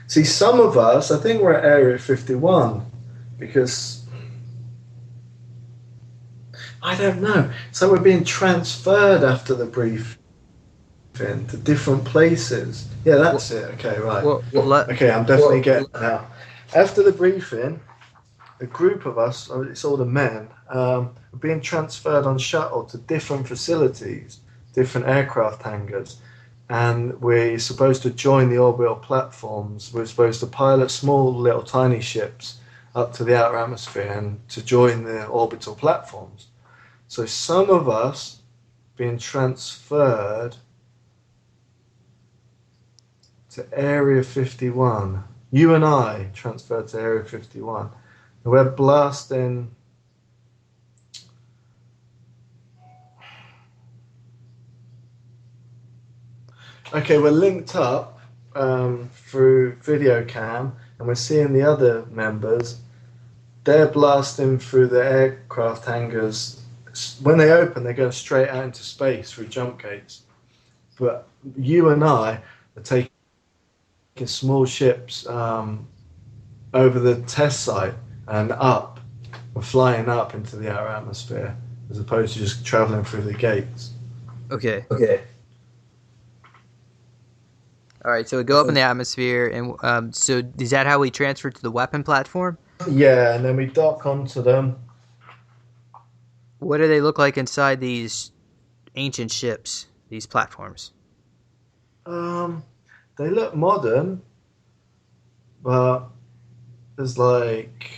See, some of us, I think we're at Area 51 because I don't know. So we're being transferred after the briefing to different places. Yeah, Well, that's it. Okay, right. let Okay, I'm definitely getting it now. After the briefing, a group of us, it's all the men, are being transferred on shuttle to different facilities, different aircraft hangars. And we're supposed to join the orbital platforms. We're supposed to pilot small, little, tiny ships up to the outer atmosphere and to join the orbital platforms. So some of us being transferred to Area 51. You and I transferred to Area 51. And we're blasting. Okay, we're linked up through video cam, and we're seeing the other members. They're blasting through the aircraft hangars. When they open, they're going straight out into space through jump gates. But you and I are taking small ships over the test site and up. We're flying up into the outer atmosphere as opposed to just traveling through the gates. okay. Okay. All right, so we go up in the atmosphere, and so is that how we transfer to the weapon platform? Yeah, and then we dock onto them. What do they look like inside these ancient ships, these platforms? Um, they look modern, but there's like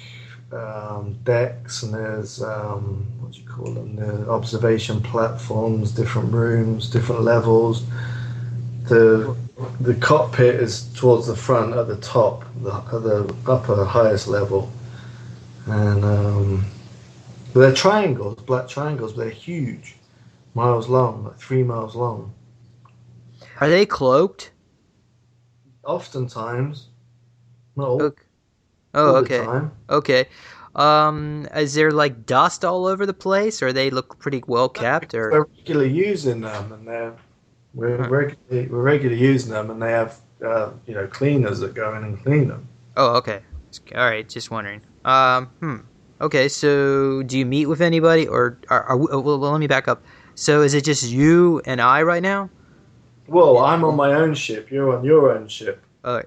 decks and there's what do you call them? The observation platforms, different rooms, different levels. The Well, the cockpit is towards the front at the top, at the upper highest level, and they're triangles, black triangles. But they're huge, miles long, like 3 miles long. are they cloaked? Oftentimes, not all, Okay. Oh, all the okay. time. Okay. Is there like dust all over the place, or they look pretty well kept, or? We're regularly using them, and Huh. we're regularly using them, and they have cleaners that go in and clean them. Oh, okay. All right. Just wondering. Okay. So, do you meet with anybody, or well, let me back up. So, is it just you and I right now? Well, I'm on my own ship. You're on your own ship,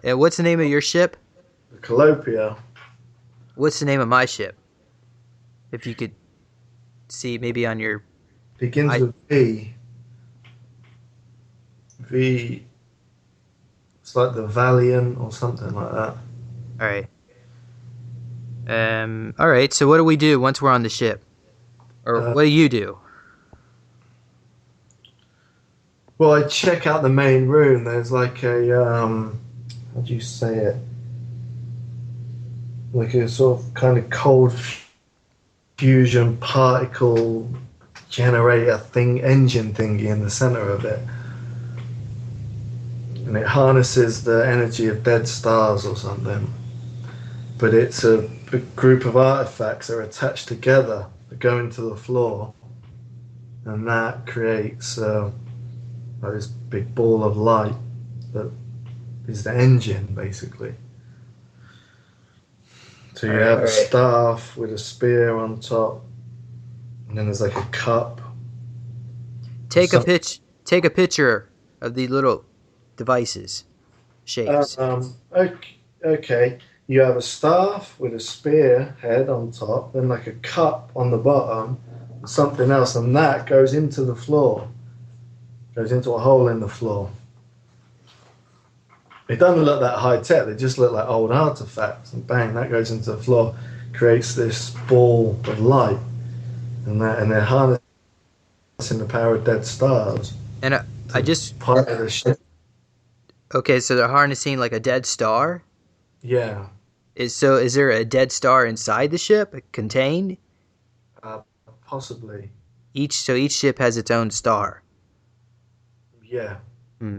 And what's the name of your ship? the Calopia. What's the name of my ship? If you could see, maybe on your. Begins I. with V. V. It's like the Valiant or something like that. All right. All right. So, what do we do once we're on the ship, or Uh, what do you do? well, I check out the main room. There's like a how do you say it? Like a sort of kind of cold fusion particle generator thing, engine thingy in the center of it, and it harnesses the energy of dead stars or something. But it's a big group of artifacts that are attached together that go into the floor, and that creates like this big ball of light that is the engine, basically. So All you right. have a staff with a spear on top, and then there's like a cup. Take a pitch. Take a picture of the little devices, shapes. Okay, okay, you have a staff with a spear head on top, then like a cup on the bottom, and something else, and that goes into the floor, goes into a hole in the floor. It doesn't look that high tech, they just look like old artifacts, and bang, that goes into the floor, creates this ball of light, and they're harnessing the power of dead stars And I to just pilot the ship. okay. So they're harnessing like a dead star. Yeah, Is there a dead star inside the ship contained? uh, possibly. Each ship has its own star. Yeah. Hmm.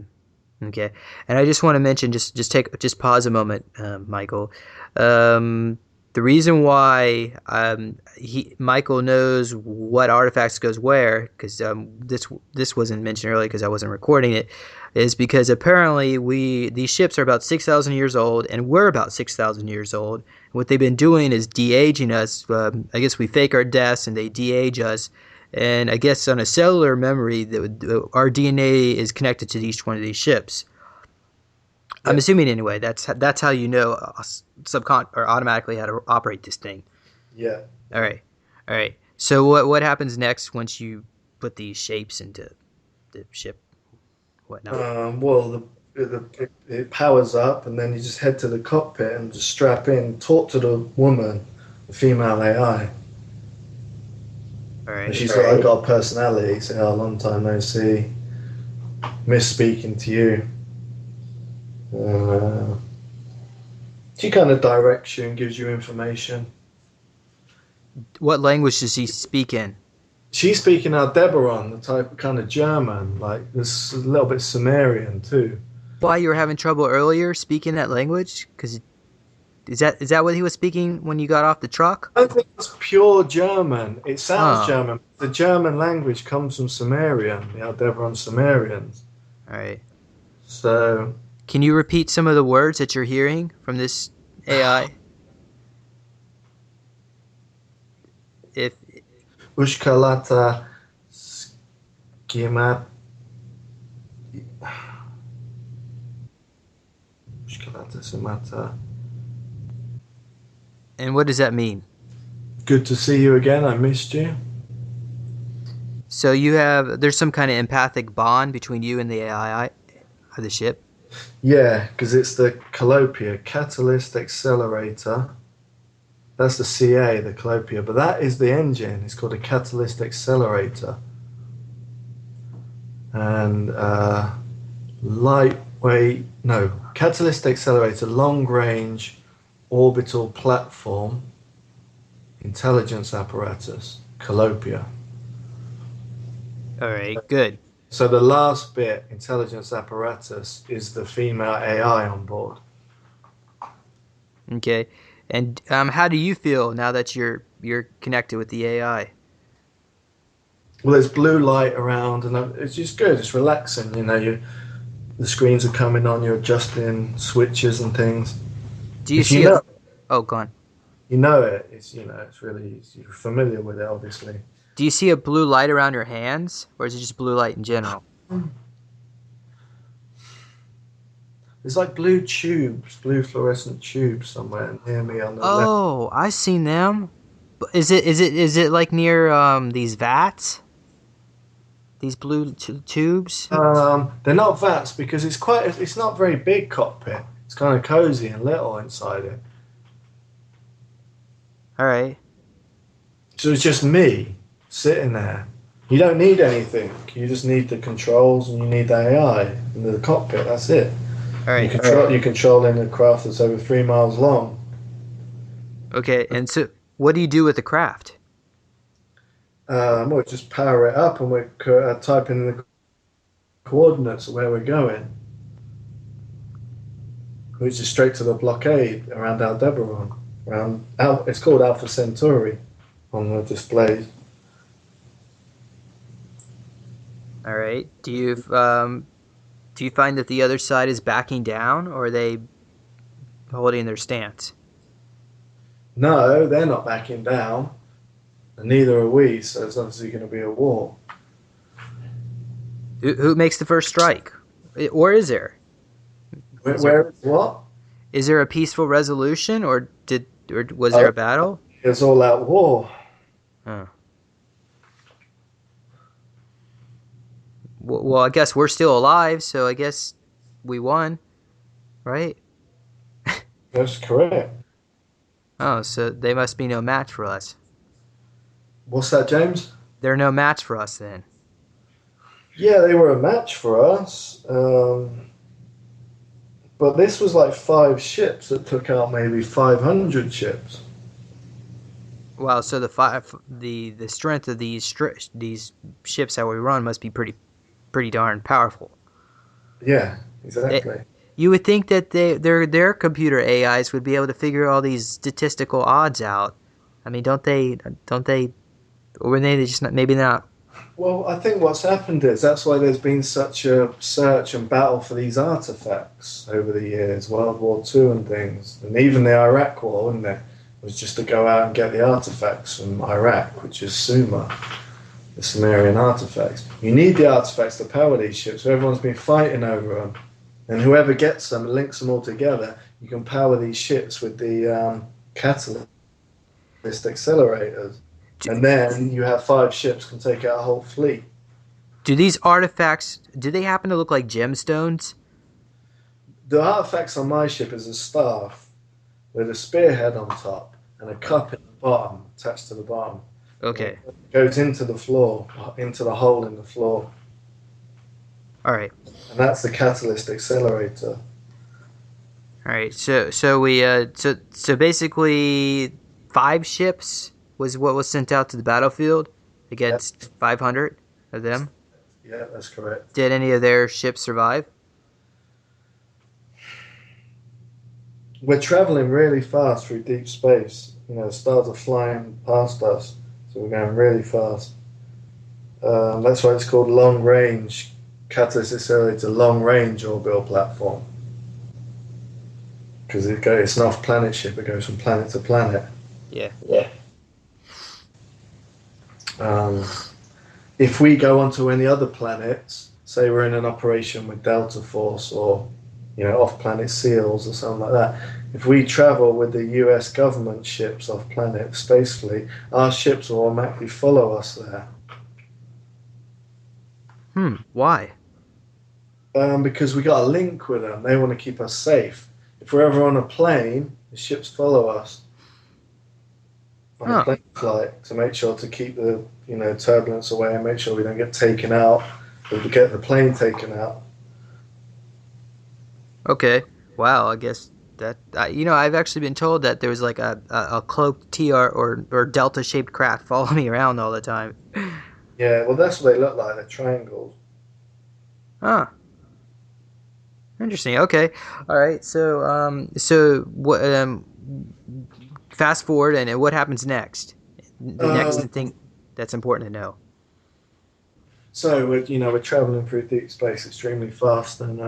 Okay. And I just want to mention, just pause a moment, Michael. Um, the reason why Michael knows what artifacts goes where, because this wasn't mentioned earlier because I wasn't recording it, is because apparently these ships are about 6,000 years old and we're about 6,000 years old. What they've been doing is de-aging us. I guess we fake our deaths and they de-age us. And I guess on a cellular memory, our DNA is connected to each one of these ships. I'm Yeah. assuming anyway. That's how you know subcon or automatically how to operate this thing. Yeah. All Yeah. right, all right. So what happens next once you put these shapes into the ship? Whatnot. Well, it powers up, and then you just head to the cockpit and just strap in, talk to the woman, the female AI. All And right. she's got a personality. Say, oh, long time no see. Miss speaking to you. Uh, she kind of directs you and gives you information. What language does he speak in? She's speaking Aldebaran, the type of kind of German, like this a little bit Sumerian too. Why you were having trouble earlier speaking that language? Because is that what he was speaking when you got off the truck? I don't think it's pure German. It sounds Oh, German. The German language comes from Sumerian, the Aldebaran Sumerians. all right. So, Can you repeat some of the words that you're hearing from this AI? If Ushkalata Schema. Ushkalata Sumata. And what does that mean? Good to see you again. I missed you. So there's some kind of empathic bond between you and the AI of the ship? Yeah, because it's the Calopia, Catalyst Accelerator. That's the CA, the Calopia, but that is the engine. It's called a Catalyst Accelerator. And lightweight, no, Catalyst Accelerator, long range orbital platform intelligence apparatus, Calopia. All right, good. So the last bit, intelligence apparatus, is the female AI on board. Okay. And how do you feel now that you're connected with the AI? Well, there's blue light around, and it's just good. It's relaxing. The screens are coming on. You're adjusting switches and things. Do you If you see a know, Oh, go on. you know it. It's really you're familiar with it, obviously. Do you see a blue light around your hands, or is it just blue light in general? There's like blue tubes, blue fluorescent tubes somewhere near me on the left. Oh, I've seen them. Is it like near these vats? These blue tubes? They're not vats because it's not very big cockpit. It's kind of cozy and little inside it. All right. So it's just me sitting there. You don't need anything. You just need the controls and you need the AI and the cockpit. That's it. All right. You're controlling a craft that's over 3 miles long. Okay. And so what do you do with the craft? We'll just power it up and we're typing in the coordinates of where we're going, which is straight to the blockade around Aldebaran. It's called Alpha Centauri on the display. All right. Do you find that the other side is backing down, or are they holding their stance? No, they're not backing down, and neither are we. So it's obviously going to be a war. Who makes the first strike? Or is there? Where what? Is there a peaceful resolution, or was there a battle? It's all out war. Huh. Well, I guess we're still alive, so I guess we won, right? That's correct. Oh, so they must be no match for us. What's that, James? They're no match for us then. Yeah, they were a match for us. But this was like 5 ships that took out maybe 500 ships. Wow, so the strength of these ships that we run must be pretty darn powerful. Yeah, exactly. You would think that their computer AIs would be able to figure all these statistical odds out. I mean, don't they? Or were they just not, maybe not? Well, I think what's happened is that's why there's been such a search and battle for these artifacts over the years, World War II and things, and even the Iraq War, wasn't it? Was just to go out and get the artifacts from Iraq, which is Sumer, the Sumerian artifacts. You need the artifacts to power these ships, so everyone's been fighting over them. And whoever gets them and links them all together, you can power these ships with the catalyst accelerators. And then you have 5 ships can take out a whole fleet. Do these artifacts? Do they happen to look like gemstones? The artifacts on my ship is a staff with a spearhead on top and a cup in the bottom, attached to the bottom. Okay. It goes into the floor, into the hole in the floor. All right. And that's the catalyst accelerator. All right. So basically 5 ships was what was sent out to the battlefield against 500 of them. Yeah, that's correct. Did any of their ships survive? We're traveling really fast through deep space. The stars are flying past us, so we're going really fast. That's why it's called long range catalyst accelerator, long range orbital platform. Because it's an off planet ship, it goes from planet to planet. Yeah. If we go onto any other planets, say we're in an operation with Delta Force or off-planet SEALs or something like that, if we travel with the US government ships off planet Space Fleet, our ships will automatically follow us there. Why? Because we got a link with them. They want to keep us safe. If we're ever on a plane, the ships follow us on a Huh. plane flight to make sure to keep the turbulence away and make sure we don't get taken out or we get the plane taken out. Okay. Wow. I guess that I've actually been told that there was like a cloaked TR or delta shaped craft following me around all the time. Yeah, well, that's what they look like. They're triangles. Huh. Interesting. Okay. All right. So what? Fast forward, and what happens next? The next Um, thing that's important to know. so we're traveling through deep space extremely fast, and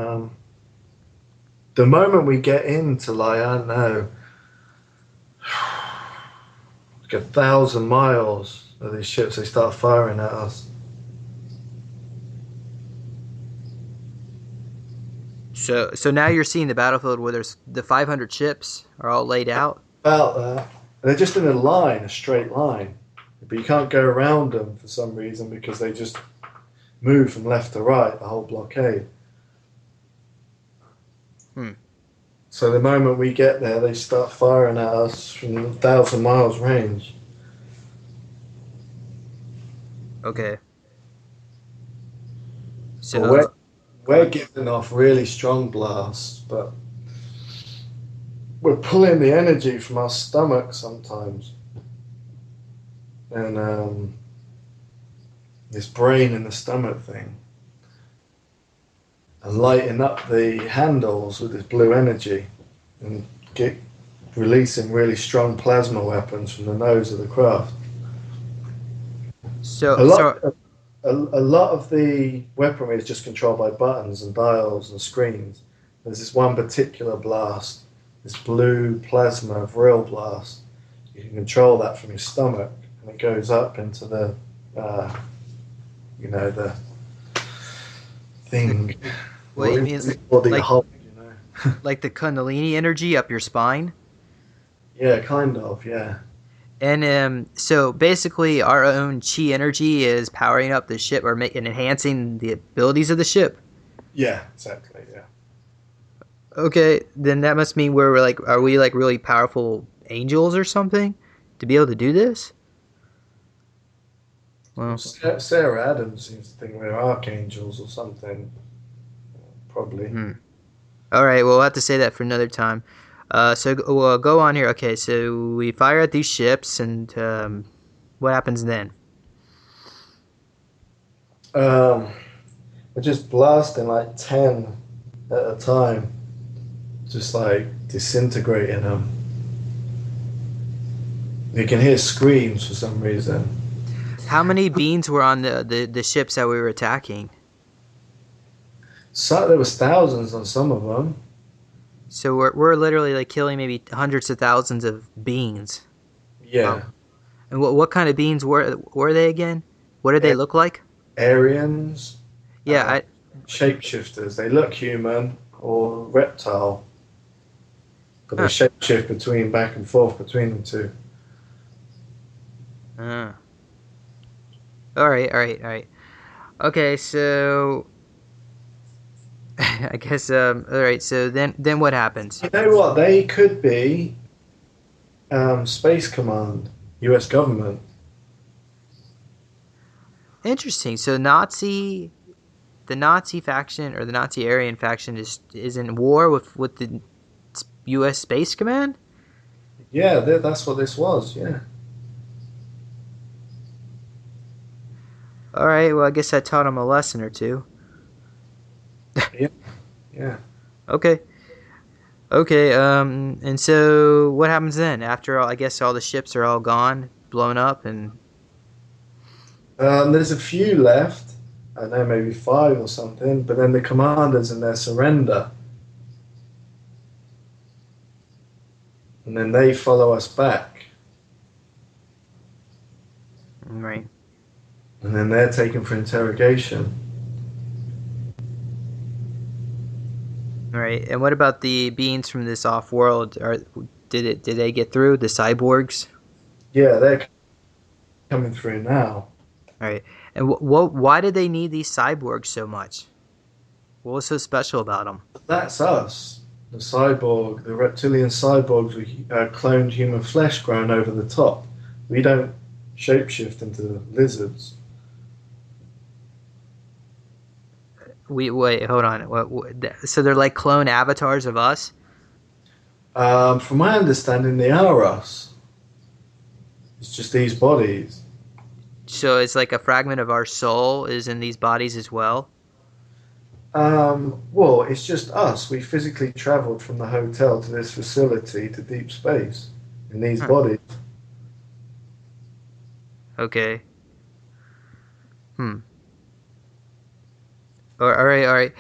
the moment we get into like I don't know, like 1,000 miles of these ships, they start firing at us. So now you're seeing the battlefield where there's the 500 ships are all laid out. About that, and they're just in a line, a straight line, but you can't go around them for some reason because they just move from left to right, the whole blockade. Hmm. So the moment we get there, they start firing at us from 1,000 miles range. Okay. Well, we're So go we're on. giving off really strong blasts, but we're pulling the energy from our stomach sometimes, and this brain in the stomach thing, and lighting up the handles with this blue energy, and get releasing really strong plasma weapons from the nose of the craft. So A lot, so a lot of the weaponry is just controlled by buttons and dials and screens. There's this one particular blast, this blue plasma vril blast. You can control that from your stomach, and it goes up into uh, the thing, what or you into mean the body like whole. like the Kundalini energy up your spine? Yeah, kind of. Yeah. And so basically, our own chi energy is powering up the ship or making enhancing the abilities of the ship. Yeah, exactly. Yeah. Okay, then that must mean we're like, are we like really powerful angels or something to be able to do this? Well, Well, Sarah Adams seems to think we're archangels or something. Probably. hmm. All right, well, we'll have to say that for another time. We'll go on here. Okay, so we fire at these ships, and what happens then? Um, we're just blasting like 10 at a time, just like disintegrating them. You can hear screams for some reason. How many beings were on the ships that we were attacking? So there was thousands on some of them. So we're literally like killing maybe hundreds of thousands of beings. Wow. Yeah, And what kind of beings were they again? What did they A- look like? Aryans, Yeah, uh, shapeshifters. They look human or reptile, but they huh. shapeshift between back and forth between the two. Uh, all right, all right, all right. Okay, so I guess all right. So then what happens? You know what? They could be Space Command, U.S. government. Interesting. So the Nazi faction or the Nazi Aryan faction is in war with the U.S. Space Command. Yeah, that's what this was. Yeah. All right. Well, I guess I taught him a lesson or two. Yeah. Yeah. Okay. Okay. And so what happens then? After all, I guess all the ships are all gone, blown up, and There's a few left. I don't know, maybe five or something. But then the commanders and their surrender, and then they follow us back, right. and then they're taken for interrogation. All right. And what about the beings from this off-world? Did they get through the cyborgs? Yeah, they're coming through now. All right. And why did they need these cyborgs so much? What was so special about them? That's us. The cyborg, the reptilian cyborgs with cloned human flesh grown over the top. We don't shapeshift into lizards. Wait, hold on. So they're like clone avatars of us? From my understanding, they are us. It's just these bodies. So it's like a fragment of our soul is in these bodies as well? Well, it's just us. We physically travelled from the hotel to this facility to deep space in these Huh. bodies. Okay. Hmm. All right, all right.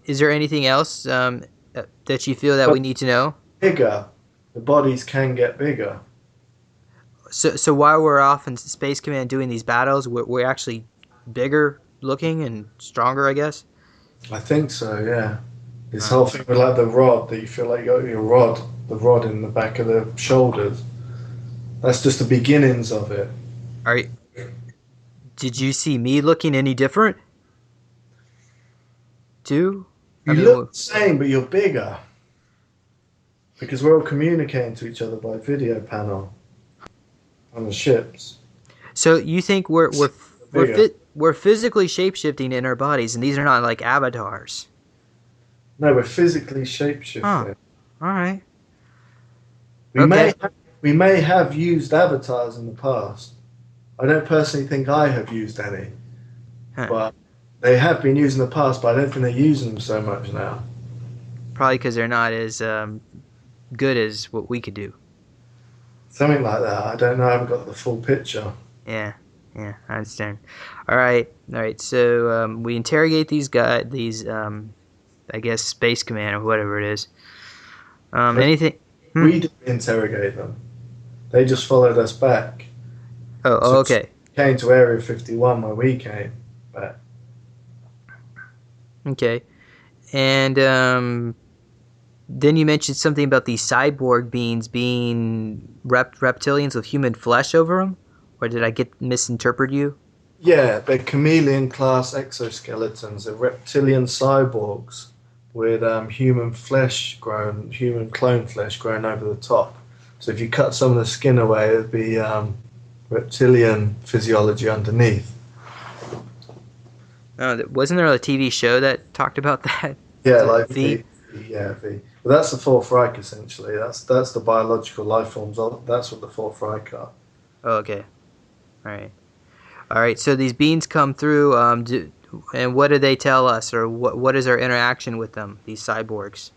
Is there anything else that you feel that But we need to know? bigger. The bodies can get bigger. So while we're off in Space Command doing these battles, we're actually bigger looking and stronger, I guess. I think so, yeah. This Uh, whole thing with like the rod that you feel like you got your rod, the rod in the back of the shoulders. That's just the beginnings of it. are did you see me looking any different too? I You mean, look the same, but you're bigger because we're all communicating to each other by video panel on the ships. so you think Bigger. we're physically shapeshifting in our bodies, and these are not like avatars? No, we're physically Huh. shapeshifting. All right. We Okay. may we may have used avatars in the past. I don't personally think I have used any, Huh. but they have been used in the past. But I don't think they're using them so much now. Probably because they're not as good as what we could do. Something like that. I don't know. I haven't got the full picture. Yeah, yeah, I understand. All right. So we interrogate these I guess Space Command or whatever it is. But Anything? Hmm? we didn't interrogate them. They just followed us back. So Okay, we came to Area 51 where we came back. okay. And then you mentioned something about these cyborg beings being reptilians with human flesh over them, or did I get misinterpret you? Yeah, they're chameleon class exoskeletons. They're reptilian cyborgs with human clone flesh grown over the top. So if you cut some of the skin away, it'd be reptilian physiology underneath. Wasn't there a TV show that talked about that? Yeah, Is it like V? yeah, V. But that's the Fourth Reich essentially. That's the biological life forms. That's what the Fourth Reich are. Oh, okay. All right. All right. So these beings come through. And what do they tell us, or what is our interaction with them? These cyborgs.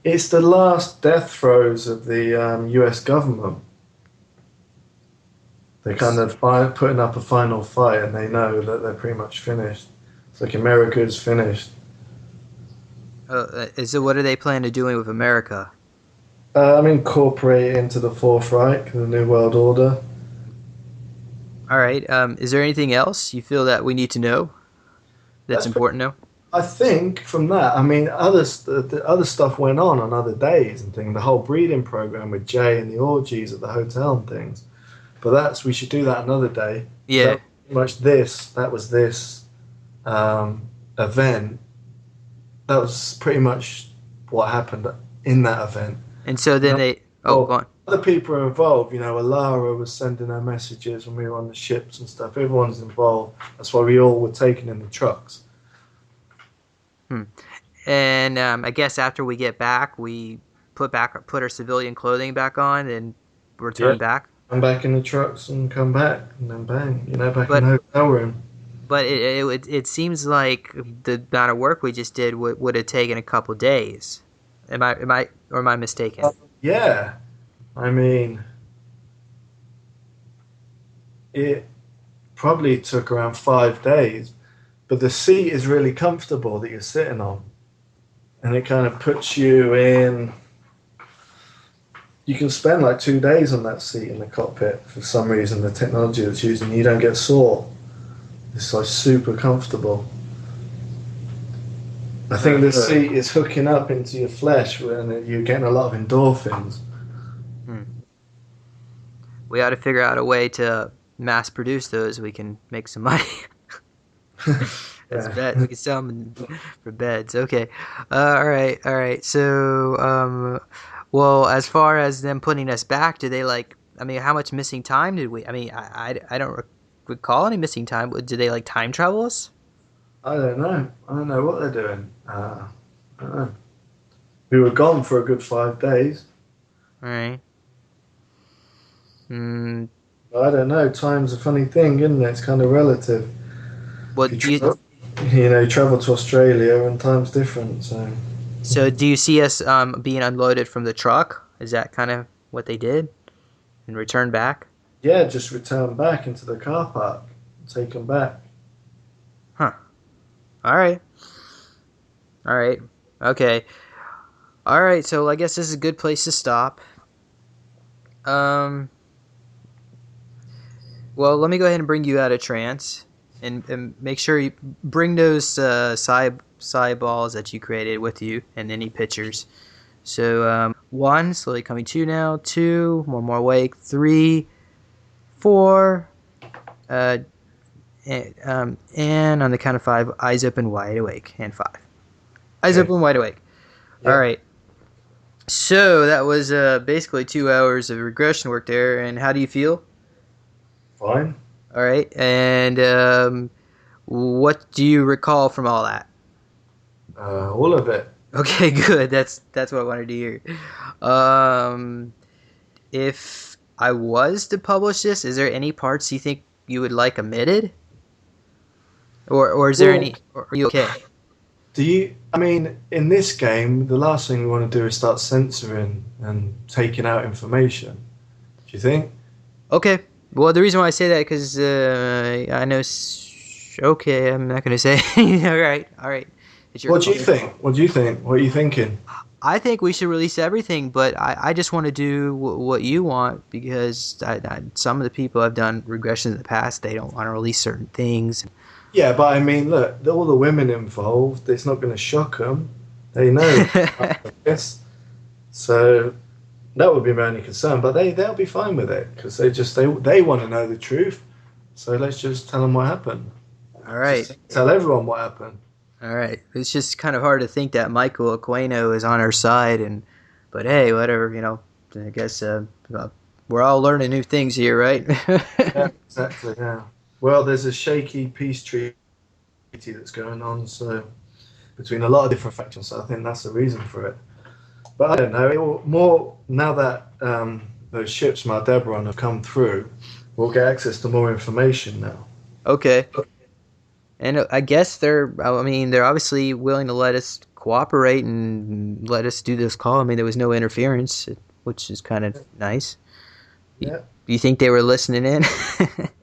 It's the last death throes of the U.S. government. They're kind of putting up a final fight, and they know that they're pretty much finished. It's like America's finished. So what are they planning to doing with America? I'm incorporated into the Fourth Reich, the New World Order. All right. Is there anything else you feel that we need to know that's That's important to know? I think from that, I mean, the other stuff went on other days and things. The whole breeding program with Jay and the orgies at the hotel and things. But we should do that another day. Yeah. That was this event. That was pretty much what happened in that event. And so then they. Oh, Well, go on. other people are involved. You know, Alara was sending her messages when we were on the ships and stuff. Everyone's involved. That's why we all were taken in the trucks. And I guess after we get back, we put our civilian clothing back on and Yeah. return back. Come back in the trucks and come back, and then bang, back in But the hotel room. but it seems like the amount of work we just did would have taken a couple days. Am I mistaken? Yeah, I mean, it probably took around 5 days, but the seat is really comfortable that you're sitting on, and it kind of puts you in. You can spend like 2 days on that seat in the cockpit for some reason. The technology that's using, you don't get sore. It's like super comfortable. I think the seat is hooking up into your flesh and you're getting a lot of endorphins. We ought to figure out a way to mass produce those. We can make some money. That's bed. We can sell them for beds. Okay. All right. So, well, as far as them putting us back, do they like? I mean, how much missing time did we? I mean, I don't recall any missing time. Did they like time travel us? I don't know. I don't know what they're doing. I don't know. We were gone for a good 5 days. All right. I don't know. Time's a funny thing, isn't it? It's kind of relative. What do you? You travel to Australia and time's different. So do you see us being unloaded from the truck? Is that kind of what they did, and return back? Yeah, just return back into the car park. Take them back. Huh. All right. Okay. All right. So I guess this is a good place to stop. Well, let me go ahead and bring you out of trance, and make sure you bring those psi balls that you created with you, and any pictures. So 1, slowly coming 2 now, 2, one more awake, 3, 4, and on the count of 5, eyes open, wide awake, and 5. Eyes open, wide awake. Yeah. All right. So that was basically 2 hours of regression work there, and how do you feel? Fine. All right, and what do you recall from all that? All of it. Okay, good. That's what I wanted to hear. If I was to publish this, is there any parts you think you would like omitted, or is there any? Or are you okay? I mean, in this game, the last thing we want to do is start censoring and taking out information. Do you think? Okay. Well, the reason why I say that because I know. Okay, I'm not going to say. All right. What do you think? What are you thinking? I think we should release everything, but I just want to do what you want because some of the people I've done regressions in the past, they don't want to release certain things. Yeah, but I mean, look, all the women involved, it's not going to shock them. They know. I guess. So that would be my only concern, but they'll be fine with it because they want to know the truth. So let's just tell them what happened. All right. Just tell everyone what happened. All right. It's just kind of hard to think that Michael Aquino is on our side, but hey, whatever, I guess we're all learning new things here, right? Yeah, exactly, yeah. Well, there's a shaky peace treaty that's going on, so between a lot of different factions, so I think that's the reason for it. But I don't know, more now that those ships Milab have come through, we'll get access to more information now. Okay. And I guess they're obviously willing to let us cooperate and let us do this call. I mean, there was no interference, which is kind of nice. Yeah. Do you think they were listening in?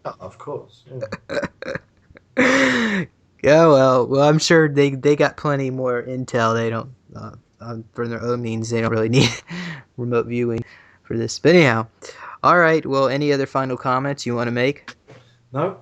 Of course. Yeah. Yeah, well, I'm sure they got plenty more intel. They don't, for their own means, they don't really need remote viewing for this. But anyhow, all right. Well, any other final comments you want to make? No.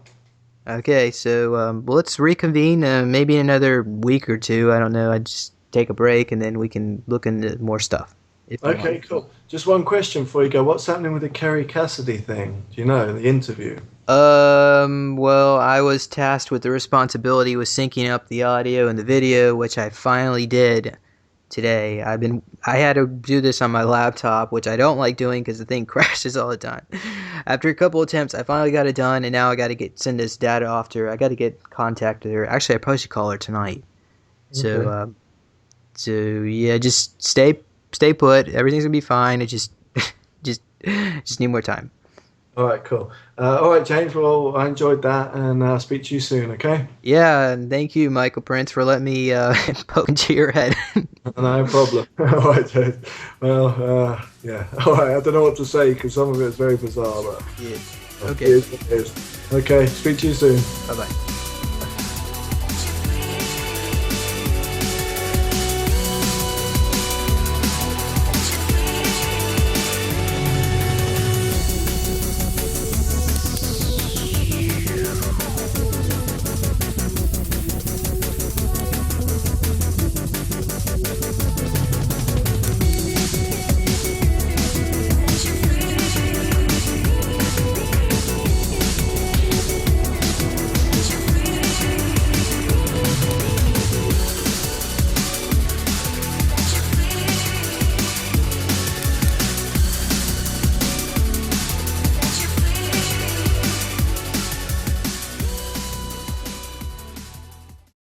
Okay, so well, let's reconvene maybe in another week or two. I don't know. I'd just take a break and then we can look into more stuff. Okay, cool. Just one question before you go. What's happening with the Kerry Cassidy thing? Do you know, the interview? Well, I was tasked with the responsibility with syncing up the audio and the video, which I finally did today. I had to do this on my laptop, which I don't like doing because the thing crashes all the time. After a couple attempts, I finally got it done, and now I got to send this data off to her. I got to get contact with her. Actually, I probably should call her tonight. Okay. So yeah, just stay put. Everything's gonna be fine. It just need more time. All right, cool. All right, James. Well, I enjoyed that, and I'll speak to you soon. Okay. Yeah, and thank you, Michael Prince, for letting me poke into your head. No problem. All right, James. Well, yeah. All right. I don't know what to say because some of it is very bizarre, but yeah. Okay. It is. Okay. Speak to you soon. Bye bye.